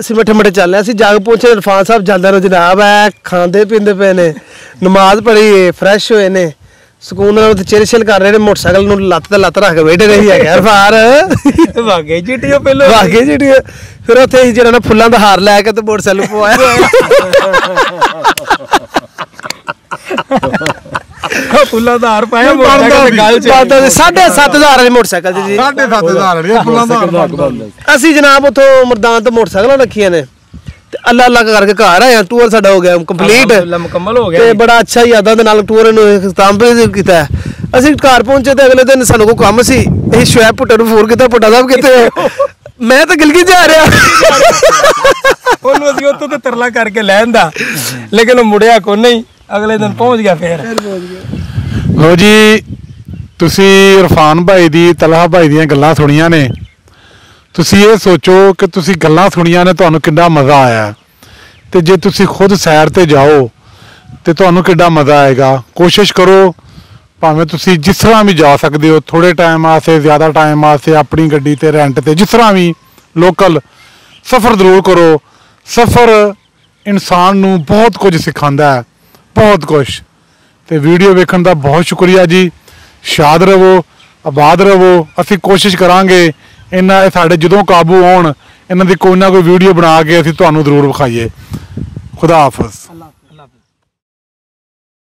ਅਸੀਂ ਮਿੱਠੇ ਮਿੱਠੇ ਚੱਲ ਰਹੇ। ਅਸੀਂ ਜਾ ਕੇ ਪਹੁੰਚੇ ਇਰਫਾਨ ਸਾਹਿਬ ਜਾਂਦਾ ਨੂੰ ਜਨਾਬ ਹੈ ਖਾਂਦੇ ਪੀਂਦੇ ਪਏ ਨੇ, ਨਮਾਜ਼ ਪੜ੍ਹੀ, ਫਰੈਸ਼ ਹੋਏ ਨੇ ਸਕੂਨ ਨਾਲ ਉੱਥੇ ਚਿਲ ਕਰ ਰਹੇ ਨੇ, ਮੋਟਰਸਾਈਕਲ ਨੂੰ ਲੱਤ ਤੇ ਲੱਤ ਰੱਖ ਕੇ ਬੈਠੇ ਰਹੇ ਹੈਗੇ ਅਰਫਾਨ ਵਾਗੇ ਜੀਟੀਓ ਪਹਿਲਾਂ ਵਾਗੇ ਜੀਟੀਓ। ਫਿਰ ਉੱਥੇ ਅਸੀਂ ਜਿਹੜਾ ਨਾ ਫੁੱਲਾਂ ਦਾ ਹਾਰ ਲੈ ਕੇ ਤੇ ਮੋਟਰਸਾਈਕਲ ਪਵਾਇਆ ਫੁੱਲਾਂ ਦਾ ਹਾਰ ਪਾਇਆ ਮੋਟਰਸਾਈਕਲ ਤੇ ਗੱਲ ਚ 7,500 ਦੇ ਮੋਟਰਸਾਈਕਲ ਤੇ ਜੀ 7,500 ਫੁੱਲਾਂ ਦਾ ਅਸੀਂ ਜਨਾਬ ਉੱਥੋਂ ਮਰਦਾਨ ਤੋਂ ਮੋਟਰਸਾਈਕਲਾਂ ਰੱਖੀਆਂ ਨੇ ਤੇ ਅੱਲਾ ਕਰਕੇ ਘਰ ਆਇਆ। ਟੂਰ ਸਾਡਾ ਹੋ ਗਿਆ ਕੰਪਲੀਟ, ਮੁਕੰਮਲ ਹੋ ਗਿਆ ਤੇ ਬੜਾ ਅੱਛਾ ਯਾਦਾਂ ਦੇ ਨਾਲ ਟੂਰ ਨੂੰ ਇਖਤਤਾਮ ਕੀਤਾ। ਅਸੀਂ ਘਰ ਪਹੁੰਚੇ ਤੇ ਅਗਲੇ ਦਿਨ ਸਾਨੂੰ ਕੋਈ ਕੰਮ ਸੀ, ਅਸੀਂ ਸ਼ੁਐਬ ਭੁੱਟਰ ਨੂੰ ਫੋਨ ਕੀਤਾ, ਭੁੱਟਾ ਸਾਹਿਬ ਕਿੱਥੇ? ਮੈਂ ਤਾਂ ਗਿਲਗਿਤ ਜਾ ਰਿਹਾ। ਉਹਨੂੰ ਅਸੀਂ ਉੱਥੋਂ ਤੇ ਤਰਲਾ ਕਰਕੇ ਲੈਂਦਾ, ਲੇਕਿਨ ਉਹ ਮੁੜਿਆ ਕੋ ਨਹੀਂ, ਅਗਲੇ ਦਿਨ ਪਹੁੰਚ ਗਿਆ। ਫਿਰ ਲੋ ਜੀ, ਤੁਸੀਂ ਇਰਫਾਨ ਭਾਈ ਦੀ, ਤਲਹਾ ਭਾਈ ਦੀਆਂ ਗੱਲਾਂ ਸੁਣੀਆਂ ਨੇ। ਤੁਸੀਂ ਇਹ ਸੋਚੋ ਕਿ ਤੁਸੀਂ ਗੱਲਾਂ ਸੁਣੀਆਂ ਨੇ, ਤੁਹਾਨੂੰ ਕਿੰਨਾ ਮਜ਼ਾ ਆਇਆ, ਤੇ ਜੇ ਤੁਸੀਂ ਖੁਦ ਸੈਰ ਤੇ ਜਾਓ ਤੇ ਤੁਹਾਨੂੰ ਕਿੰਨਾ ਮਜ਼ਾ ਆਏਗਾ। ਕੋਸ਼ਿਸ਼ ਕਰੋ, ਭਾਵੇਂ ਤੁਸੀਂ ਜਿਸ ਤਰ੍ਹਾਂ ਵੀ ਜਾ ਸਕਦੇ ਹੋ, ਥੋੜੇ ਟਾਈਮ ਵਾਸਤੇ, ਜ਼ਿਆਦਾ ਟਾਈਮ ਵਾਸਤੇ, ਆਪਣੀ ਗੱਡੀ ਤੇ ਰੈਂਟ ਤੇ, ਜਿਸ ਤਰ੍ਹਾਂ ਵੀ ਲੋਕਲ ਸਫ਼ਰ ਜ਼ਰੂਰ ਕਰੋ। ਸਫ਼ਰ ਇਨਸਾਨ ਨੂੰ ਬਹੁਤ ਕੁਝ ਸਿਖਾਉਂਦਾ ਹੈ, ਬਹੁਤ ਕੁਝ। ਤੇ ਵੀਡੀਓ ਵੇਖਣ ਦਾ ਬਹੁਤ ਸ਼ੁਕਰੀਆ ਜੀ। ਸ਼ਾਦ ਰਵੋ, ਆਬਾਦ ਰਵੋ। ਅਸੀਂ ਕੋਸ਼ਿਸ਼ ਕਰਾਂਗੇ ਇਹ ਸਾਡੇ ਜਦੋਂ ਕਾਬੂ ਆਉਣ, ਇਹਨਾਂ ਦੀ ਕੋਈ ਨਾ ਕੋਈ ਵੀਡੀਓ ਬਣਾ ਕੇ ਅਸੀਂ ਤੁਹਾਨੂੰ ਜ਼ਰੂਰ ਵਿਖਾਈਏ। ਖੁਦਾ ਹਾਫਿਜ਼।